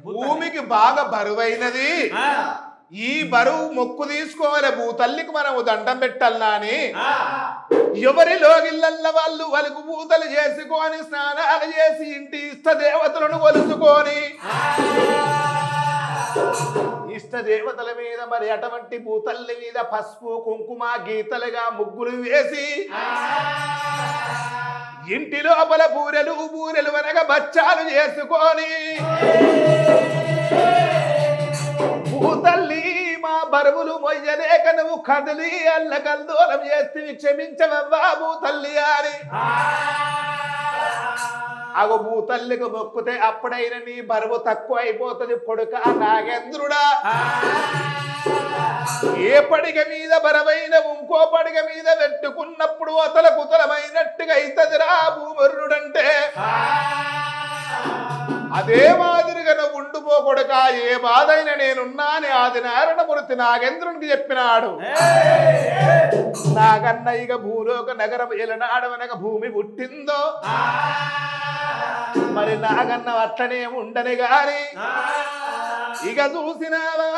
భూమికి బాగా బరువైనది ఈ బరువు మొక్కు తీసుకోవాలి భూతల్లికి మనము దండం పెట్టాలనా అని ఎవరి లోగిళ్ళల్ల వాళ్ళు వలుగు పూతలు చేసుకొని స్నానాలు చేసి ఇంటి ఇష్ట దేవతలను కొలుచుకొని ఇష్ట దేవతల మీద మరి అటువంటి భూతల్లి మీద పసుపు కుంకుమ గీతలుగా ముగ్గులు వేసి ఇంటి లోపల బూరెలు అనగా బచ్చాలు చేసుకొని భూతల్లి మా బరువులు మొయ్యలేక నువ్వు కదిలి అల్లకల్దూరం చేస్తే క్షమించవవ్వా భూతల్లి అని అగో భూతల్లికి మొక్కుతే అప్పుడైనా నీ బరువు తక్కువ అయిపోతుంది కొడుక నాగేంద్రుడా ఏ పడిగ మీద బరవైన ఇంకో పడిగ మీద పెట్టుకున్నప్పుడు అతల కుతలమైనట్టుగా అయితదిరా భూమరుడంటే అదే మాదిరిగా నువ్వు ఉండిపోకొడుక ఏ బాధ అయినా నేనున్నానే ఆది నారాయణమూర్తి నాగేంద్రునికి చెప్పినాడు నాగన్న ఇక భూలోక నగరం ఎలనాడు అనక భూమి పుట్టిందో మరి నాగన్న అట్లనే ఉండని గాని ఇక చూసినావా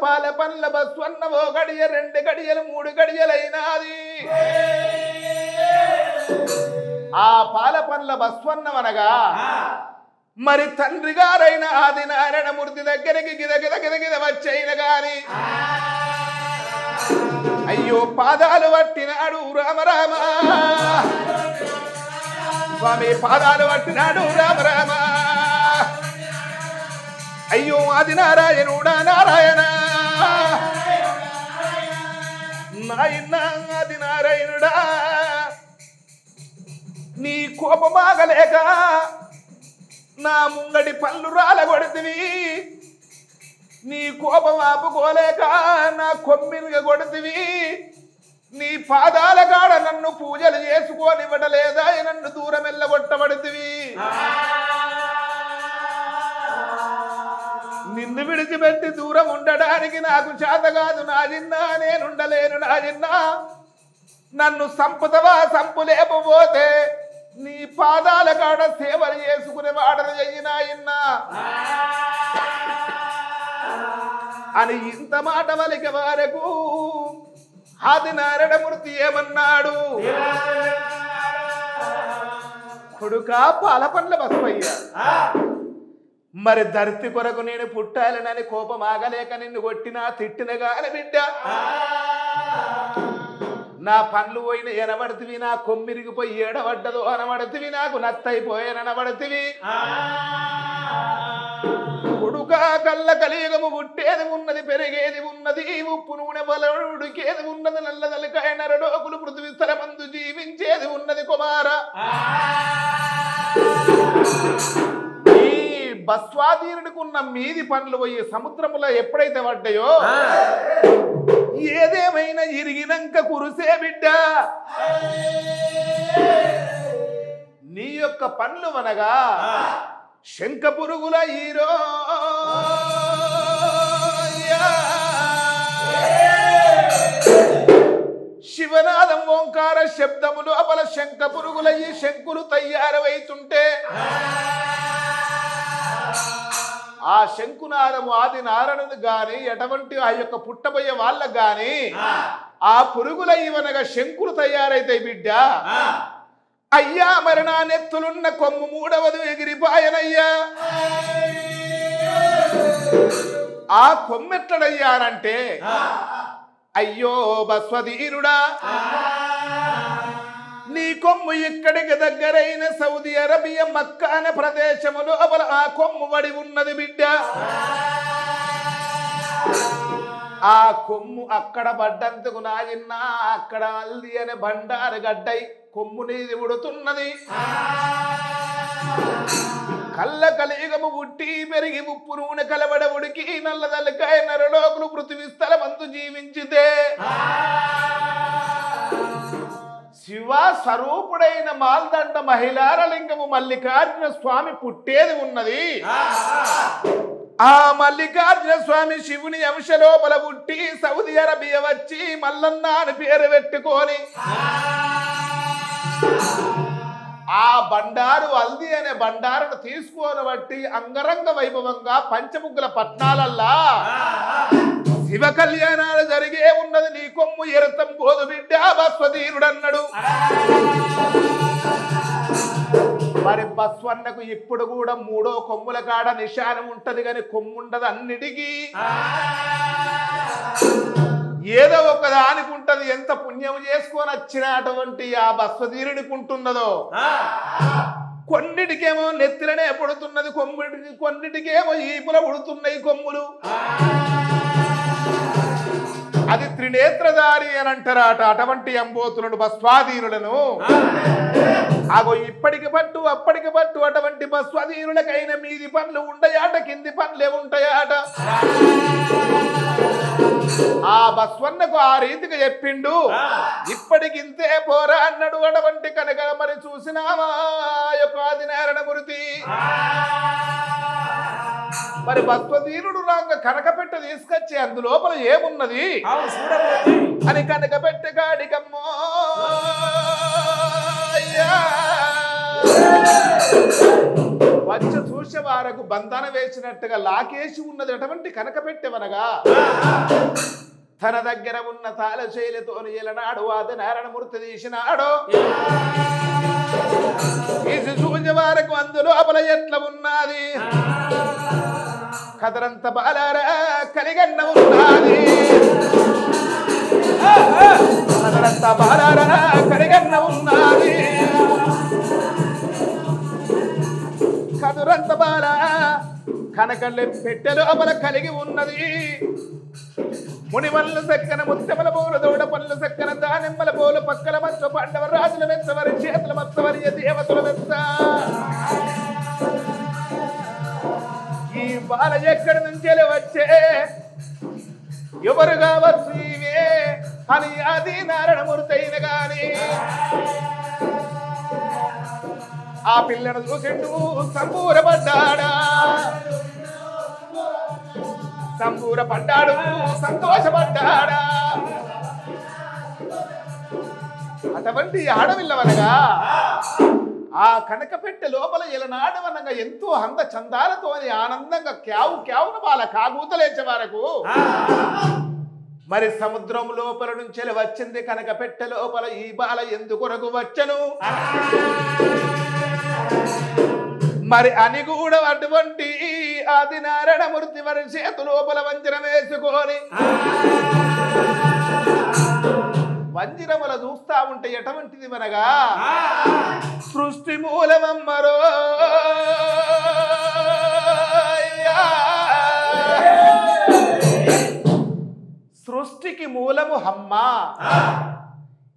పాల పండ్ల బస్వన్న ఓ గడియ 2 గడియలు 3 గడియలైనాది ఆ పాల పండ్ల బస్వన్నమనగా మరి తండ్రి గారైన ఆది నారాయణమూర్తి దగ్గరికి గిద వచ్చైన గాని అయ్యో పాదాలు పట్టినాడు రామ స్వామి పాదాలు పట్టినాడు రామ అయ్యో ఆది నారాయణుడా నారాయణ నాయన ఆది నారాయణుడా నీ కోపమాగలేక నా ముంగడి పళ్ళు రాలగొడితివి నీ కోపం ఆపుకోలేక నా కొమ్మినిగా కొడితివి నీ పాదాల కాడ నన్ను పూజలు చేసుకోనివ్వడలేదా నన్ను దూరం వెళ్ళగొట్టబడితివి నిన్ను విడిచిపెట్టి దూరం ఉండడానికి నాకు చేత కాదు నా చిన్నా నేనుండలేను నా చిన్నా నన్ను సంపుతవా సంపు లేకపోతే నీ పాదాల కాడ సేవలు చేసుకునే వాడను చెయ్యినాయన్నా అని ఇంత మాట వలిక వరకు ఆది నారాయణమూర్తి ఏమన్నాడు కొడుక పాలపండ్ల బస్వయ్య మరి ధర్తి కొరకు నేను పుట్టాలనని కోపం ఆగలేక నిన్ను కొట్టినా తిట్టిన గాని బిడ్డ నా పండ్లు పోయిన ఎనబడితివి నా కొమ్మిరిగిపోయి ఏడబడ్డదో అనబడితివి నాకు నత్తైపోయాననబడితివి కొడుక కళ్ళ కలియుగము పుట్టేది ఉన్నది పెరిగేది ఉన్నది ఉప్పు నూనె బలుడికేది ఉన్నది నల్లదలకాయ నరడోకులు పృథ్వీ స్థలమందు జీవించేది ఉన్నది కుమార ఈ బస్వాదీనుడికి ఉన్న మీది పండ్లు పోయి సముద్రములో ఎప్పుడైతే పడ్డాయో ఏదేమైనా ఇరిగినాక కురుసే బిడ్డ నీ యొక్క పండ్లు అనగా శంఖ పురుగుల హీరో శివనాదం ఓంకార శబ్దములు అపల శంఖ పురుగుల ఈ శంకులు తయారవైతుంటే ఆ శంకునాదము ఆది నారాయణుడు గాని ఎటువంటి ఆ యొక్క పుట్టబోయే వాళ్ళకు గాని ఆ పురుగుల ఇవనగా శంకులు తయారైతాయి బిడ్డ అయ్యా మరి నా నెత్తులున్న కొమ్ము 3వది ఎగిరిపాయనయ్యా ఆ కొమ్మెట్లడయ్యానంటే అయ్యో బస్వధీరుడా నీ కొమ్ము ఇక్కడికి దగ్గరైన సౌదీ అరేబియా మక్కా అనే ప్రదేశములో ఆ కొమ్ము పడి ఉన్నది బిడ్డ ఆ కొమ్ము అక్కడ పడ్డందుకు నాయన్న అక్కడ అల్ది అనే బండారు గడ్డై కొమ్ము నీది ఉడుతున్నది కళ్ళ కలియుగము పుట్టి పెరిగి ఉప్పు నూనె కలబడ ఉడికి నల్లదలకాయ నరలోకులు పృథ్వీ స్థలమందు జీవించితే శివ స్వరూపుడైన మాల్దండ మహిళారలింగము మల్లికార్జున స్వామి పుట్టేది ఉన్నది ఆ మల్లికార్జున స్వామి శివుని అంశ లోపల పుట్టి సౌదీ అరేబియా వచ్చి మల్లన్న అని పేరు పెట్టుకొని ఆ బండారు అల్ది అనే బండారును తీసుకొని బట్టి అంగరంగ వైభవంగా పంచముగ్గుల పట్నాలల్లా శివ కళ్యాణాలు జరిగే ఉన్నది నీ కొమ్ము ఎరతం పోదు బిడ్డ బస్వధీరుడు అన్నాడు మరి బస్వన్నకు ఇప్పుడు కూడా 3వ కొమ్ముల కాడ నిశానం ఉంటది కానీ కొమ్ముండదు అన్నిటికీ ఏదో ఒకదానికి ఉంటది. ఎంత పుణ్యం చేసుకొని వచ్చినటువంటి ఆ భస్వధీరునికి ఉంటున్నదో కొన్నిటికేమో నెత్తిలనే పుడుతున్నది, కొన్నిటికేమో ఈపుల పుడుతున్నాయి కొమ్ములు. అది త్రినేత్రధారి అని అంటారట. అటువంటి అంబోతులను భస్వాధీనులను ఆగో ఇప్పటికి పట్టు అప్పటికి పట్టు అటువంటి భస్వాధీనులకైన మీది పనులు ఉండయాట, కింది పనులే ఉంటాయాట. ఆ బస్వన్నకు ఆ రీతిగా చెప్పిండు. ఇప్పటికింతే పోరా అన్నాడు. అటువంటి కనుక మరి చూసినావా యొక్క ఆదినారాయణమూర్తి మరి భస్వధీనుడు రాంగ కనకపెట్ట తీసుకొచ్చి అందులోపల ఏమున్నది అని కనకపెట్ట కాడికమ్మో వచ్చి చూసే వారకు బంధన వేసినట్టుగా లాకేసి ఉన్నది అటువంటి కనకపెట్టెవనగా తన దగ్గర ఉన్న తాళశైలితో ఎలనాడు ఆదినారాయణమూర్తి తీసినాడు. తీసి చూసే వారకు అందులోపల ఎట్లా ఉన్నది కదరంత బాలారా కలిగన్న ఉన్నది, కదరంత బాలారా కలిగన్న ఉన్నది, కదురంత బాల కనకళ్ళె పెట్టె లోపల కలిగి ఉన్నది. మునిమల్లు సక్కన ముత్తెమల పూలు దూడ పనులు సక్కన దానిమ్మల పూలు పక్కల మచ్చ పాండవ రాజుల మెచ్చ వరి చేతుల మచ్చ వరి దేవతల మెచ్చ. ఈ బాల ఎక్కడి నుంచి వచ్చే ఎవరు కావచ్చు ఇవే అని ఆదినారాయణమూర్తి అయిన గాని ఆ పిల్లను చూసిండు సంబూరపడ్డాడా, సంబూరపడ్డాడు సంతోషపడ్డాడా. అటువంటి ఆడవిల్లవనగా ఆ కనకపెట్టె లోపల ఎలనాడవనగా ఎంతో అంద చందాలతో ఆనందంగా క్యావు క్యావున బాల కాగూతలేచే వరకు మరి సముద్రం లోపల నుంచి వచ్చింది కనకపెట్టె లోపల ఈ బాల ఎందుకొరకు వచ్చను మరి అని కూడా అటువంటి ఆదినారాయణమూర్తి వారి చేతు లోపల వంజరం వేసుకొని వంజరముల చూస్తా ఉంటే ఎటువంటిది మనగా సృష్టి మూలమమ్మరో సృష్టికి మూలము హమ్మ.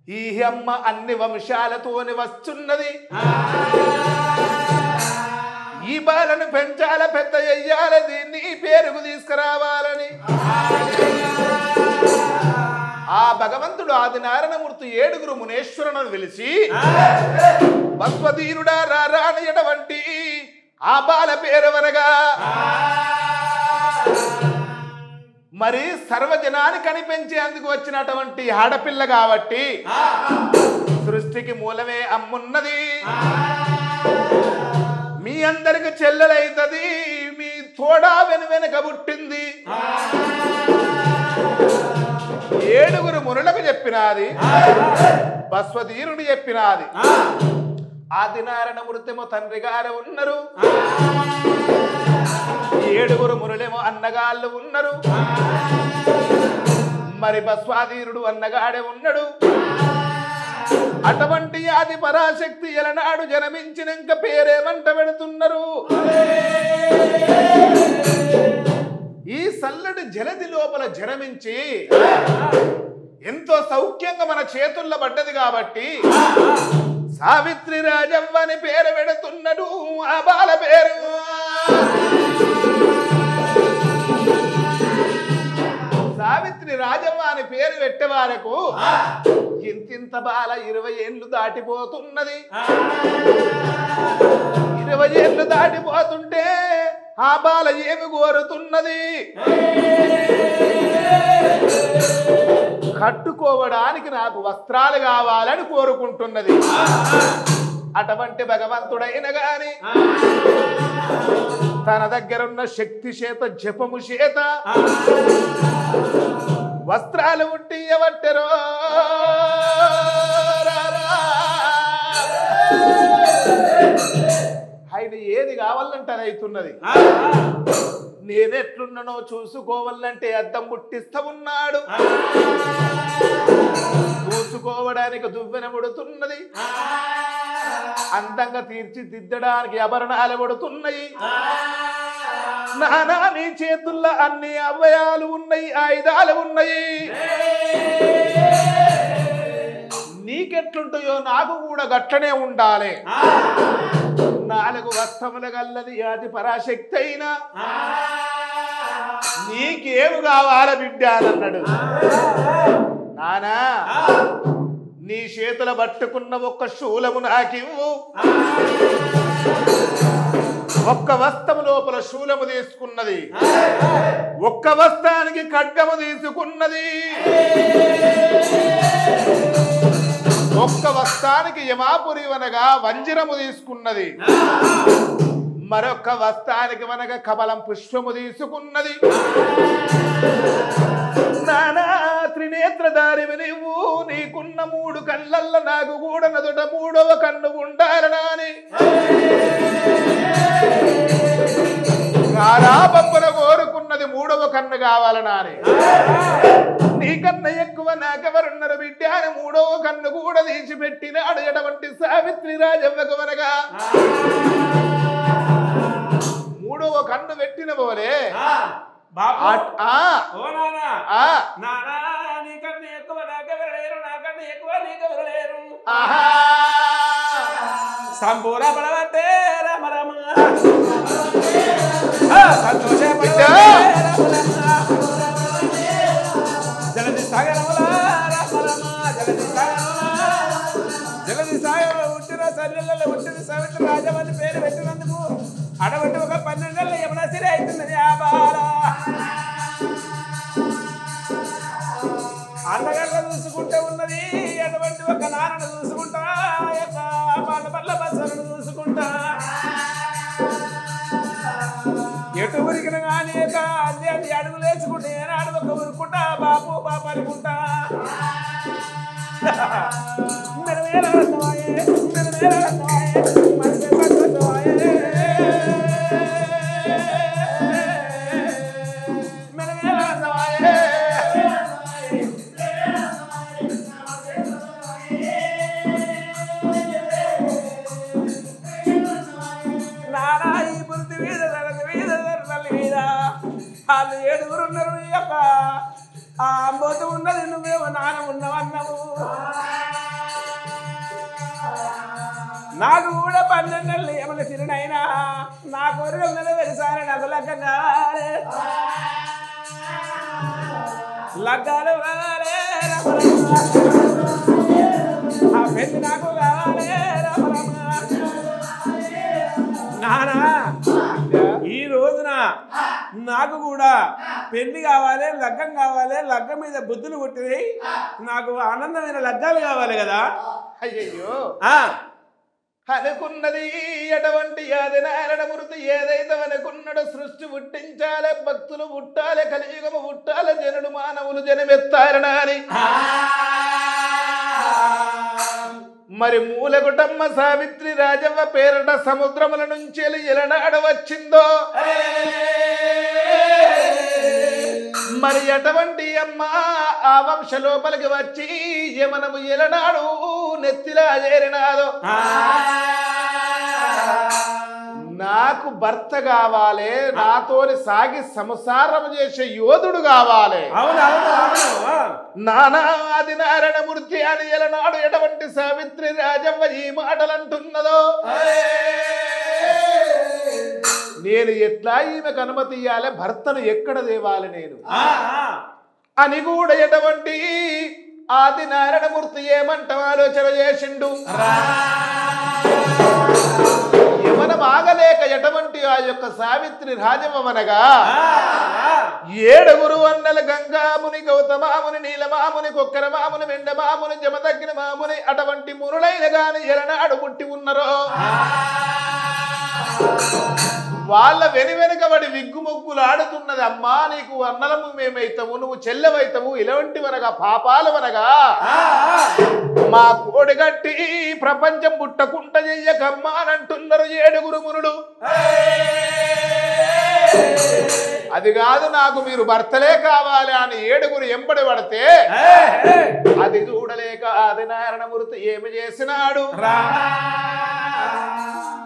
ఈ అమ్మ అన్ని వంశాలతోని వస్తున్నది. ఈ బాలను పెంచాల పెద్ద అయ్యాలి, దీన్ని పేరుకు తీసుకురావాలని ఆ భగవంతుడు ఆదినారాయణమూర్తి 7 మునేశ్వరులను పిలిచి భస్వధీరుడా రారాయటువంటి ఆ బాల పేరువనగా మరి సర్వజనాన్ని కనిపించేందుకు వచ్చినటువంటి ఆడపిల్ల కాబట్టి సృష్టికి మూలమే అమ్మున్నది. మీ అందరికి చెల్లెలైతది, మీ తోడా వెనుక పుట్టింది. 7 మునులకు చెప్పినాది, భస్వధీరుడు చెప్పినాది. ఆదినారాయణమూర్తిమో తండ్రి గారు ఉన్నారు, 7 మునులేమో అన్నగాళ్ళు ఉన్నారు, మరి భస్వాధీరుడు అన్నగాడే ఉన్నాడు. అటువంటి ఆది పరాశక్తి ఎలనాడు జన్మించినంక పేరేమంట పెడుతున్నారు. ఈ సల్లటి జలది లోపల జన్మించి ఎంతో సౌఖ్యంగా మన చేతుల్లో పడ్డది కాబట్టి సావిత్రి రాజవ్వ అని పేరు పెడుతున్నాడు. ఆ బాల పేరు సావిత్రి రాజవ్వ అని పేరు పెట్టేవారకు ఇంతింత బాల 20 ఏళ్ళు దాటిపోతున్నది. 20 ఏళ్ళు దాటిపోతుంటే ఆ బాల ఏమి కోరుతున్నది? కట్టుకోవడానికి నాకు వస్త్రాలు కావాలని కోరుకుంటున్నది. అటువంటి భగవంతుడైన గాని తన దగ్గరున్న శక్తి చేత జపము చేత వస్త్రాలు ఉట్టియబట్టెరో. ఆయన ఏది కావాలంటే అది అవుతున్నది. నేనెట్లున్నానో చూసుకోవాలంటే అద్దం పుట్టిస్తా ఉన్నాడు. చూసుకోవడానికి దువ్వెన పడుతున్నది, అందంగా తీర్చిదిద్దడానికి ఆభరణాలు పడుతున్నాయి. నానా నీ చేతుల్లో అన్ని అవయాలు ఉన్నాయి, ఆయుధాలు ఉన్నాయి. నీకెట్లుంటాయో నాకు కూడా గట్లనే ఉండాలి. 4 వస్తముల గల్లది ఆది పరాశక్తి అయినా నీకేమి కావాల బిడ్డ అన్నాడు. నానా నీ చేతుల పట్టుకున్న ఒక్క శూలము నాకివ్వు. ఒక్క వస్తము లోపల శూలము తీసుకున్నది, ఒక్క వస్తానికి ఖడ్గము తీసుకున్నది, ఒక్క వస్తానికి యమాపురి వనగా వంజిరము తీసుకున్నది, మరొక్క వస్తానికి వనగా కమలం పుష్పము తీసుకున్నది. నానా త్రినేత్రధారివి నువ్వు, నీకున్న 3 కళ్ళల్ల నాకు కూడా నదుట 3వ కన్ను ఉండాలనాని కారాపప్పున కోరుకున్నది 3వ కన్ను కావాలనాని. నీకన్నా ఎక్కువ నాకెవరున్నారు బిడ్డ అని 3వ కన్ను కూడా తీసిపెట్టినాడు ఎటువంటి సావిత్రి రాజవ్వకు వనగా 3వ కన్ను పెట్టిన పోలే సంపూర్ణ పడవట్టే రమ రమ జలది సాగరముల రమ రమ జలది సాగర ఉట్టిన సన్నిలలో ఉట్టిన సావిత్రి రాజమని పేరు పెట్టినందుకు అటువంటి ఒక 12 ఏళ్ళ యమున సిరి అవుతున్నది. ఆ బాల అన్నగడ్డ చూసుకుంటే ఉన్నది, అటువంటి ఒక నాన్నను చూసుకుంటా, వాళ్ళ పట్ల బస్సులను చూసుకుంటా, ఎటు ఉరికిన కానీ అన్ని అడుగులు వేసుకుంటే ఏనాడు ఒక ఉరుకుంటా బాపు బాపు అనుకుంటా. వాళ్ళు 7 ఉన్నారు. యొక్క ఆ అంబోతు ఉన్నది, నువ్వేమో నాన్న ఉన్నవన్నావు. నాకు కూడా 12 ఏళ్ళు ఏమన్నా సిరినైనా నా కోరికలు నెరవేరుసారి నాకు లగ్గం కావాలి, లగ్గాలు కావాలి, ఆ పెళ్లి నాకు కావాలి నానా. ఈ రోజున నాకు కూడా పెళ్లి కావాలి, లగ్గం కావాలి, లగ్గం మీద బుద్ధులు పుట్టినాయి, నాకు ఆనందమైన లగ్గాలు కావాలి కదా. అయ్యయ్యో అనుకున్నది ఎటువంటి ఆది నారాయణ మూర్తి ఏదైతే అనుకున్నాడో సృష్టి పుట్టించాలి, భక్తులు పుట్టాలి, కలియుగము పుట్టాలి, జనుడు మానవులు జనమెత్తారని మరి మూలగుటమ్మ సావిత్రి రాజవ్వ పేరట సముద్రముల నుంచి ఎలనాడ వచ్చిందో మరి అటువంటి అమ్మ ఆ వంశ లోపలికి వచ్చి యమనము ఎలనాడు నెత్తిలా చేరినాదో. నాకు భర్త కావాలి, నాతోని సాగి సంసారం చేసే యోధుడు కావాలి. నానా ఆది నారాయణ మూర్తి అని ఎలనాడు ఎటువంటి సావిత్రి రాజవ్వ ఈ మాటలు అంటున్నదో నేను ఎట్లా ఈమెకు అనుమతి ఇయ్యాలి, భర్తను ఎక్కడ దేవాలి నేను అని కూడా ఎటువంటి ఆది నారాయణమూర్తి ఏమంటాం ఆలోచన చేసిండు. యమనం ఆగలేక ఎటువంటి ఆ యొక్క సావిత్రి రాజమనగా 7 అన్నల గంగాముని, గౌతమాముని, నీలమాముని, కొక్కరమాముని, వెండమాముని, జమదగ్గిన మాముని అటువంటి మునులైన గాని ఎలనాడు పుట్టి ఉన్నారో వాళ్ళ వెనుకబడి విగ్గుమొగ్గులు ఆడుతున్నది. అమ్మా నీకు అన్నలము మేమైతాము, నువ్వు చెల్లెవైతావు, ఇలాంటి వనగా పాపాలు వనగా మా కోడిగట్టి ప్రపంచం పుట్టకుంట చెయ్యకమ్మా అని అంటున్నారు 7 మునులు. అది కాదు నాకు మీరు భర్తలే కావాలి అని 7గురు ఎంబడి పడితే అది చూడలేక ఆదినారాయణమూర్తి ఏమి చేసినాడు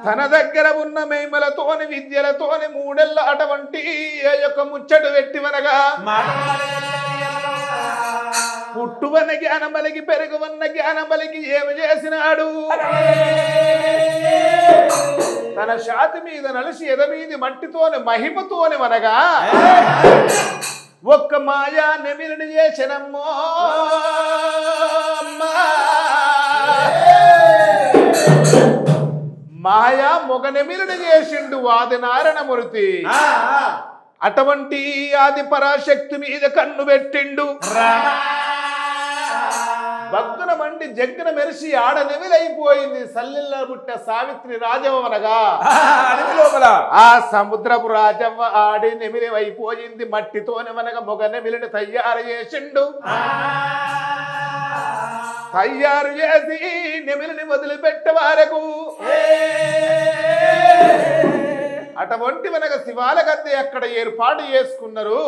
తన దగ్గర ఉన్న మేమలతోని విద్యలతోని 3 ఏళ్ల అటువంటి యొక్క ముచ్చట పెట్టివనగా పుట్టువన్న జ్ఞానబలికి పెరుగువన్న జ్ఞానబలికి ఏమి చేసినాడు తన ఛాతి మీద నలిసి ఎదమీది మట్టితోని మహిమతోని వనగా ఒక్క మాయా నెమిలిని చేసినమ్మో మాయా మొగ నెమిలిని చేసిండు ఆదినారాయణమూర్తి అటువంటి ఆది పరాశక్తి మీద కన్ను పెట్టిండు భక్తుల మండి జగ్గున మెరిసి ఆడ నెమిలైపోయింది సల్లిల్ల పుట్ట సావిత్రి రాజవ్వ అనగా లోపల ఆ సముద్రపు రాజవ్వ ఆడి నెమిలైపోయింది మట్టితోనే మనగా మొగ నెమిలిని తయారు చేసిండు తయారు చేసి నెమిలిని వదిలిపెట్టే వరకు అటువంటి మనకు శివాల గద్దె అక్కడ ఏర్పాటు చేసుకున్నారు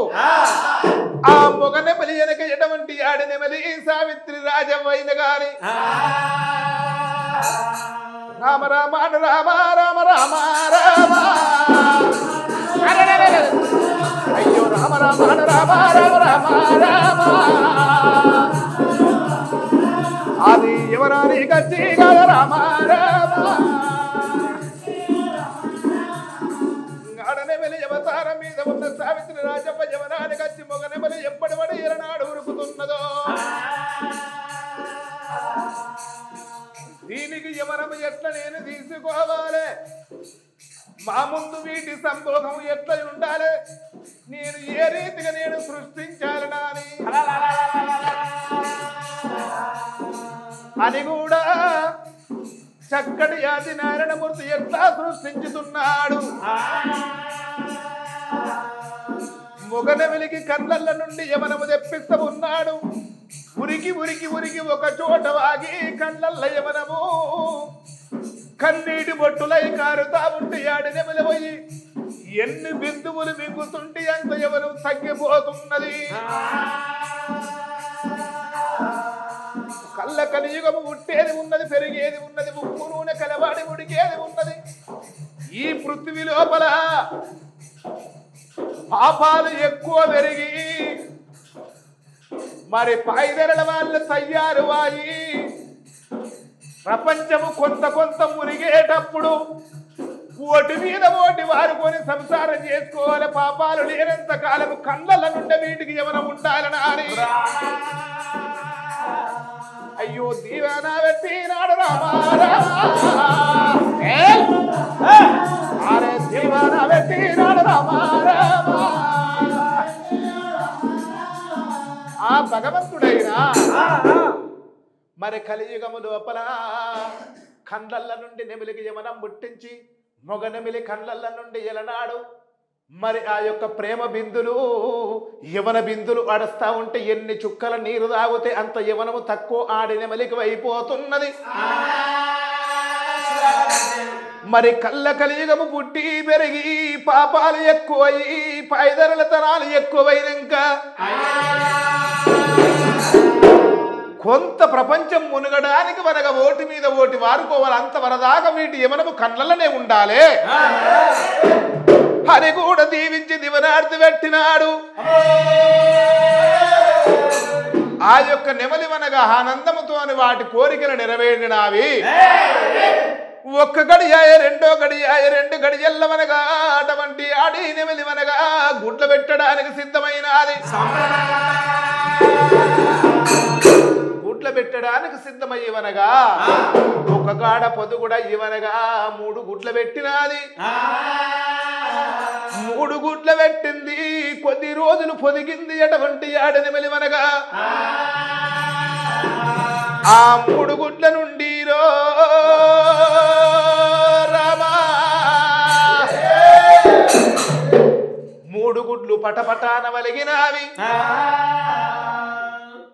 ఆ మొగ నెమలి వెనక ఎటువంటి ఆడి నెమలి సావిత్రి రాజవ్వైన గాని రామ రామ రామ రామ రామ రామ అయ్యో రామ రామ రామ రామ రామ రామ అది ఎవరాని గచ్చి గల రామ రామ ఆడనెమలి అవతారం మీద ఉన్న సావిత్రి రాజవ్వ యవనానికి వచ్చి మొగనెమలి ఎప్పటి పడి ఎరనాడు ఉరుకుతున్నదో దీనికి యవనము ఎట్లా నేను తీసుకోవాలి మా ముందు వీటి సంభోగం ఎట్లా ఉండాలి నేను ఏ రీతిగా నేను సృష్టించాలనా అని కూడా చక్కటి ఆదినారాయణమూర్తి ఎట్లా సృష్టించుతున్నాడు మొగనెమిలికి కళ్ళల్ల నుండి యవనము తెప్పిస్తూ ఉన్నాడు ఉరికి ఉరికి ఉరికి ఒక చోట వాగి కళ్ళల్ల యవనము కన్నీటి బొట్టులై కారుతా ఉంటే ఆడినెమిలి పోయి ఎన్ని బిందువులు మింగుతుంటే అంత యవనం తగ్గిపోతున్నది కళ్ళ కలియుగము ఉట్టేది ఉన్నది పెరిగేది ఉన్నది ఉప్పు నూనె కలవాడి ఉడికేది ఉన్నది ఈ పృథ్వీ లోపల పాపాలు ఎక్కువ పెరిగి మరి పైదెరల వాళ్ళు తయ్యారు వాయి ప్రపంచము కొంత కొంత మునిగేటప్పుడు ఓటి మీద ఓటి వారుకొని సంసారం చేసుకోవాలి పాపాలు లేనంత కాలము కళ్ళల నుండి వీటికి ఎవరు ఉండాలని అని అయ్యో దీవానా పెట్టినాడు రామారే దీవానా పెట్టినాడు రామారామా ఆ భగవంతుడైనా మరి కలియుగము లోపల కండ్లల్ల నుండి నెమిలికి యమనం పుట్టించి మొగ నెమిలి కండ్లల్ల నుండి ఎలనాడు మరి ఆ యొక్క ప్రేమ బిందులు యవన బిందులు అడుస్తా ఉంటే ఎన్ని చుక్కల నీరు తాగితే అంత యవనము తక్కువ ఆడి నెమలికి అయిపోతున్నది మరి కళ్ళ కలియుగము పుట్టి పెరిగి పాపాలు ఎక్కువయి పైదరుల తరాలు ఎక్కువైనాక కొంత ప్రపంచం మునగడానికి మనగా ఓటి మీద ఓటి వారుకోవాలి అంత వరదాకా వీటి యమనము కళ్ళలోనే ఉండాలి అని కూడా దీవించి దివనార్తి పెట్టినాడు ఆ యొక్క నెమలి మనగా ఆనందముతో వాటి కోరికలు నెరవేరినవి ఒక్క గడియాయ రెండో గడియాయ 2 గడియల్ల మనగా అటువంటి ఆడి నెమలి మనగా గుడ్లు పెట్టడానికి సిద్ధమైనది గుడ్ల పెట్టడానికి సిద్ధమయ్యవనగా ఒక గాడ పొదుగుడ ఇవనగా 3 గుడ్ల పెట్టినది 3 గుడ్ల పెట్టింది కొద్ది రోజులు పొదిగింది అటువంటి ఆడనెమలి మనగా ఆ 3 గుడ్ల నుండి రామా 3 గుడ్లు పటపటాన వలిగినవి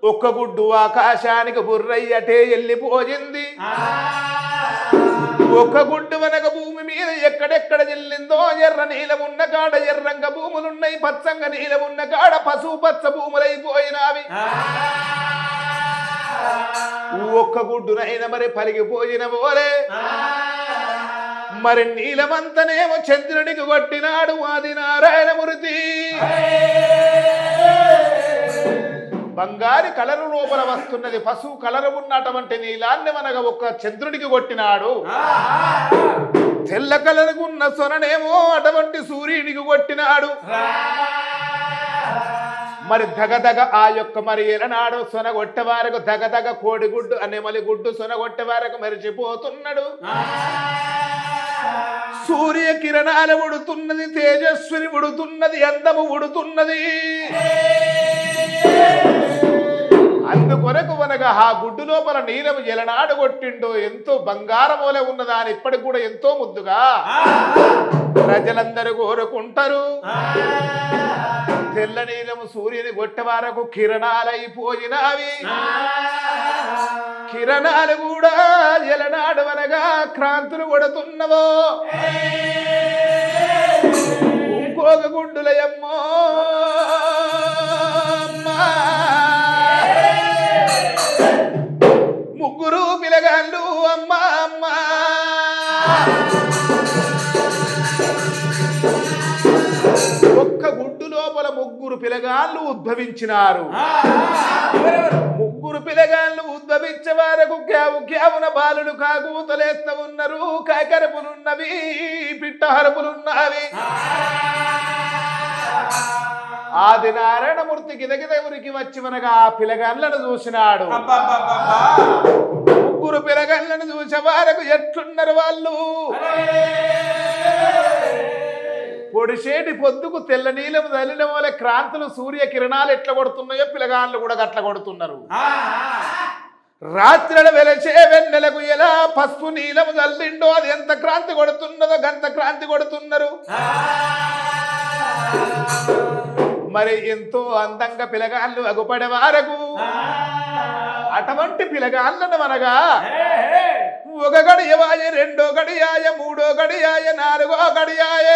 ఒక్క గుడ్డు ఆకాశానికి బుర్రయ్యటే వెళ్ళిపోయింది ఒక గుడ్డు వెనక భూమి మీద ఎక్కడెక్కడ చెల్లిందో ఎర్ర నీలం ఉన్న కాడ ఎర్రంగ భూములున్నాయి పచ్చంగ నీలం ఉన్న కాడ పసుపు పచ్చ భూములైపోయినవి ఒక్క గుడ్డునైనా మరి పలిగిపోయిన పోలే మరి నీలమంతనేమో చంద్రుడికి కొట్టినాడు ఆది నారాయణమూర్తి బంగారు కలరు లోపల వస్తున్నది పసుపు కలరు ఉన్నటువంటి నీలాన్ని మనగా ఒక్క చంద్రుడికి కొట్టినాడు తెల్ల కలరుకున్న సొననేమో అటువంటి సూర్యుడికి కొట్టినాడు మరి దగదగ ఆ యొక్క మరి ఎలనాడు సొనగొట్టే వారకు దగదగ కోడిగుడ్డు నెమలి గుడ్డు సొనగొట్టే వారకు మెరిచిపోతున్నాడు సూర్య కిరణాలు ఉడుతున్నది తేజస్విని ఉడుతున్నది అందము ఉడుతున్నది అందుకొరకు మనగా ఆ గుడ్డు లోపల నీలము ఎలనాడు కొట్టిండో ఎంతో బంగారమోలే ఉన్నదా అని ఇప్పటికి కూడా ఎంతో ముద్దుగా ప్రజలందరూ కోరుకుంటారు తెల్ల నీలము సూర్యుని కొట్టే వరకు కిరణాలైపోయినవి కిరణాలు కూడా ఎలనాడు అనగా క్రాంతులు కొడుతున్నవో ఇంకొక గుడ్డులయమ్మో ముగ్గురు పిలగాళ్ళు అమ్మ అమ్మ ఒక్క గుడ్డు లోపల ముగ్గురు పిలగాళ్ళు ఉద్భవించినారు ముగ్గురు పిలగాళ్ళు ఉద్భవించే వరకు క్యావున బాలుడు కాకూతలేస్తా ఉన్నారు కాకరపులున్నవి పిట్టహరపులున్నవి ఆది నారాయణమూర్తి గిదగిద ఊరికి వచ్చి మనగా ఆ పిలగాళ్ళను చూసినాడు ముగ్గురు పిలగాళ్ళను చూసే వారకు ఎట్లున్నారు వాళ్ళు పొడిసేటి పొద్దుకు తెల్ల నీలము తల్లిన వల్ల క్రాంతులు సూర్య కిరణాలు ఎట్లా కొడుతున్నాయో పిలగాళ్ళు కూడా అట్లా కొడుతున్నారు రాత్రుల వెలచే వెన్నెలకు ఎలా పసుపు నీలము తల్లిండో అది ఎంత క్రాంతి కొడుతున్నదో గంత క్రాంతి కొడుతున్నారు మరి ఎంతో అందంగా పిలగాళ్ళు అగుపడే వారకు అటువంటి పిలగాళ్ళను మనగా ఒక గడియవాయ రెండో గడియాయ మూడో గడియాయ నాలుగో గడియాయ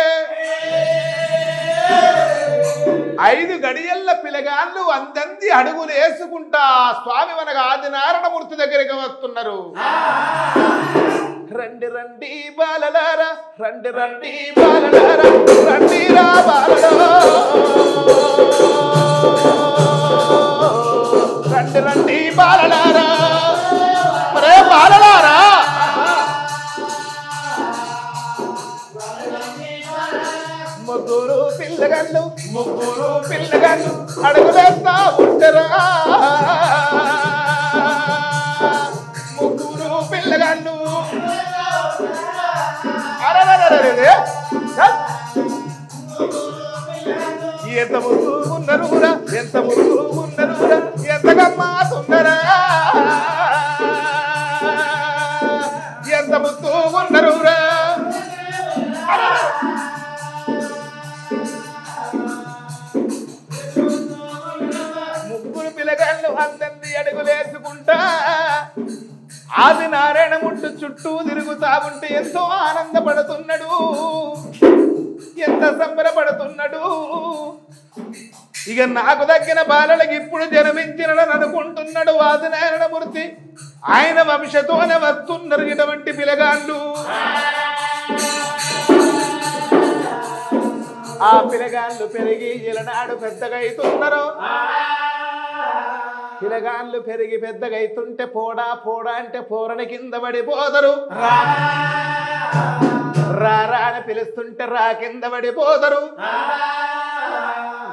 5 గడియల్ల పిలగాళ్ళు అందంది అడుగులు వేసుకుంటా స్వామి మనగా ఆది నారాయణమూర్తి దగ్గరికి వస్తున్నారు రండి రండి బాలలారా రండి రండి బాలలారా రండి రా బాలలో రండి రండి బాలలారా మరే బాలలారా ముగ్గురు పిల్లగాళ్ళు అడుగులేస్తా ఉంటారా ముగ్గురు పిల్లగాళ్ళు ఎంత ముగ్గు ఉన్నారు కూడా ఎంత ముగ్గు ఉన్నారు కూడా ఎంతగమ్మా సుందరా ఎంత ముగ్గు ఉన్నారు ముగ్గురు పిల్లగాళ్ళు అందంది అడుగులేసుకుంటా ఆది నారాయణమూర్తి చుట్టూ తిరుగుతా ఉంటే ఎంతో ఆనందపడుతున్నాడు ఎంత సంబరపడుతున్నాడు ఇక నాకు దక్కిన బాలలకి ఇప్పుడు జన్మించినని అనుకుంటున్నాడు ఆది నారాయణమూర్తి ఆయన వంశతోనే వస్తున్నారు ఇటువంటి పిలగాళ్ళు ఆ పిలగాళ్ళు పెరిగి ఇలనాడు పెద్దగా అవుతున్నారు పిలగాళ్ళు పెరిగి పెద్దగా అవుతుంటే పోడా పోడా అంటే పోరని కింద పడిపోదరు రారా అని పిలుస్తుంటే రా కింద పడిపోదరు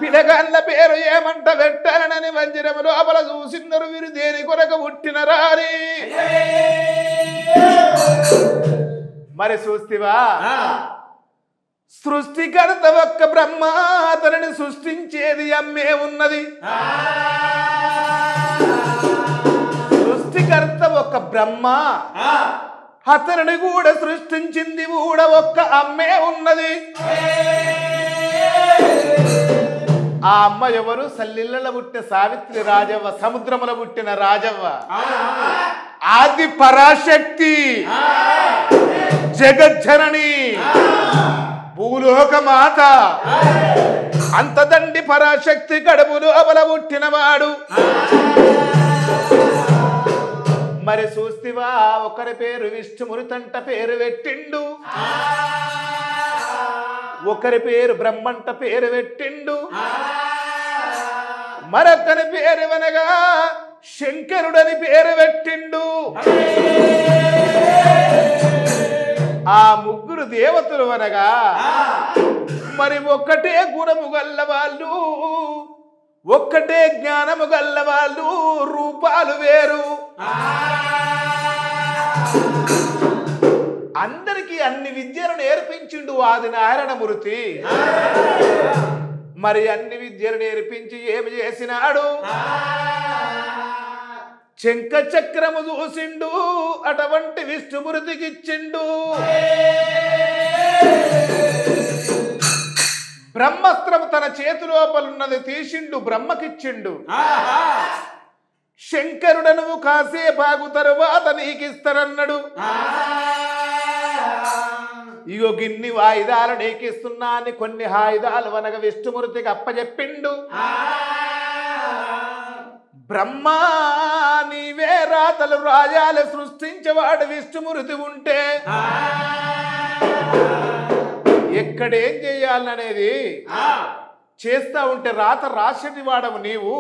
పిలగాళ్ళ పేరు ఏమంట పెట్టాలని వంజరము లోపల చూసిన్నారు వీరు దేని కొరకు పుట్టినరా అని మరి చూస్తివా సృష్టికర్త ఒక్క బ్రహ్మ అతనిని సృష్టించేది అమ్మే ఉన్నది సృష్టికర్త ఒక బ్రహ్మ అతనిని కూడా సృష్టించింది కూడా ఒక్క అమ్మే ఉన్నది ఆ అమ్మ ఎవరు సల్లిళ్ళ పుట్టిన సావిత్రి రాజవ్వ సముద్రముల పుట్టిన రాజవ్వ ఆది పరాశక్తి జగజ్జనని భూలోక మాత అంతదండి పరాశక్తి కడుపులో అబల పుట్టినవాడు మరి చూస్తివా ఒకరి పేరు విష్ణుమూర్తంట పేరు పెట్టిండు ఒకరి పేరు బ్రహ్మంట పేరు పెట్టిండు మరొకరి పేరు వనగా శంకరుడని పేరు పెట్టిండు ఆ ముగ్గురు దేవతలు అనగా మరి ఒక్కటే గుణము గల్ల వాళ్ళు ఒక్కటే జ్ఞానము గల్ల వాళ్ళు రూపాలు వేరు అందరికీ అన్ని విద్యలు నేర్పించిండు ఆది నారాయణమూర్తి మరి అన్ని విద్యలు నేర్పించి ఏమి చేసినాడు శంఖ చక్రము చూసిండు అటువంటి విష్ణుమూర్తికి ఇచ్చిండు బ్రహ్మాస్త్రము తన చేతి లోపలున్నది తీసిండు బ్రహ్మకిచ్చిండు శంకరుడను కాసేపాగు తరువాత నీకిస్తారన్నాడు ఇగో గిన్ని వాయిదాలు నీకిస్తున్నా అని కొన్ని ఆయుధాలు వనగ విష్ణుమూర్తికి అప్పచెప్పిండు బ్రహ్మా నీవే రాతలు రాజాలు సృష్టించేవాడు విష్ణుమూర్తి ఉంటే ఎక్కడేం చేయాలనేది చేస్తా ఉంటే రాత రాసేటి వాడవు నీవు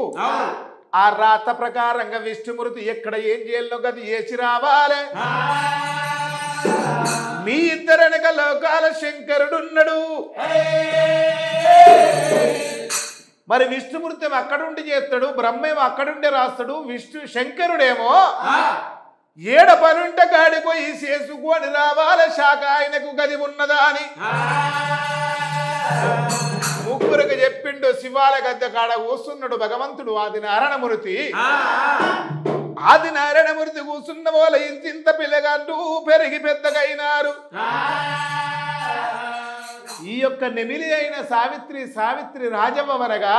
ఆ రాత ప్రకారంగా విష్ణుమూర్తి ఎక్కడ ఏం చేయాలో గది చేసి రావాలి మీ ఇద్దరనక లోకాల శంకరుడున్నాడు మరి విష్ణుమూర్తి అక్కడుండి చేస్తాడు బ్రహ్మేమో అక్కడుండే రాస్తాడు శంకరుడేమో ఏడ పనుంటే గాడిపోయి చేసుకొని రావాలి శాఖ ఆయనకు గది ఉన్నదా అని ముగ్గురికి చెప్పిండు శివాల గద్దె కాడ కూస్తున్నాడు భగవంతుడు ఆది నారాయణమూర్తి ఆది నారాయణమూర్తి కూర్చున్న వాళ్ళ ఇంత పిల్లగాంటూ పెరిగి పెద్దగైనారు ఈ యొక్క నెమిలి అయిన సావిత్రి రాజవనగా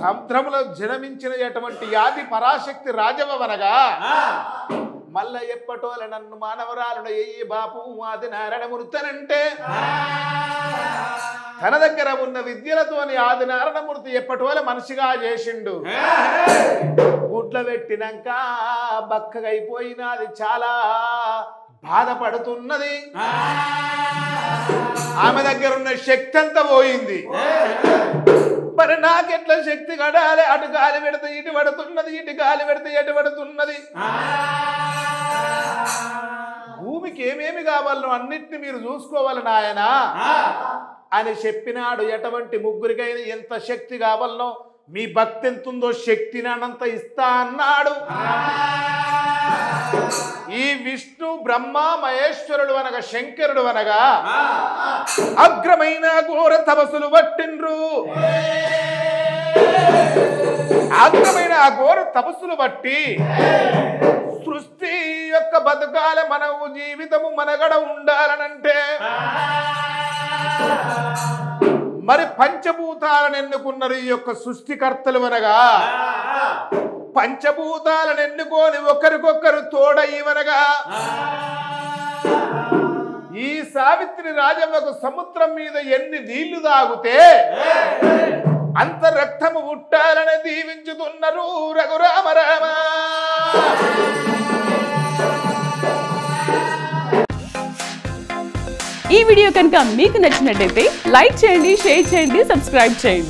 సముద్రములో జన్మించినటువంటి ఆది పరాశక్తి రాజవనగా మళ్ళా ఎప్పటోల నన్ను మానవరాలుడు ఎయ్యి బాపు ఆది నారాయణమూర్తనంటే తన దగ్గర ఉన్న విద్యలతోని ఆది నారాయణమూర్తి ఎప్పటోల మనిషిగా చేసిండు గుడ్ల పెట్టినాక బక్కగైపోయినది చాలా బాధపడుతున్నది ఆమె దగ్గర ఉన్న శక్తి అంతా పోయింది మరి నాకెట్లా శక్తి కడాలి అటు గాలి పెడితే ఇటు పడుతున్నది ఇటు గాలి పెడితే ఎటు పడుతున్నది భూమికి ఏమేమి కావాలో అన్నిటిని మీరు చూసుకోవాలి నాయన అని చెప్పినాడు ఎటువంటి ముగ్గురికైనా ఎంత శక్తి కావాలనో మీ భక్తి ఎంతుందో శక్తిని అనంత ఇస్తా అన్నాడు ఈ విష్ణు బ్రహ్మ మహేశ్వరుడు అనగా శంకరుడు అనగా అగ్రమైన ఘోర తపస్సులు పట్టిండ్రు అగ్రమైన ఆ ఘోర తపస్సులు బట్టి సృష్టి యొక్క బతుకాల మనవు జీవితము మనగడ ఉండాలనంటే మరి పంచభూతాలను ఎన్నుకున్నారు ఈ యొక్క సృష్టికర్తలు అనగా పంచభూతాలను ఎన్నుకొని ఒకరికొకరు తోడయ్యవనగా ఈ సావిత్రి రాజమ్మకు సముద్రం మీద ఎన్ని నీళ్లు తాగితే అంత రక్తము పుట్టాలని దీవించుతున్నారు రఘురామ రామ. ఈ వీడియో కనుక మీకు నచ్చినట్లయితే లైక్ చేయండి, షేర్ చేయండి, సబ్స్క్రైబ్ చేయండి.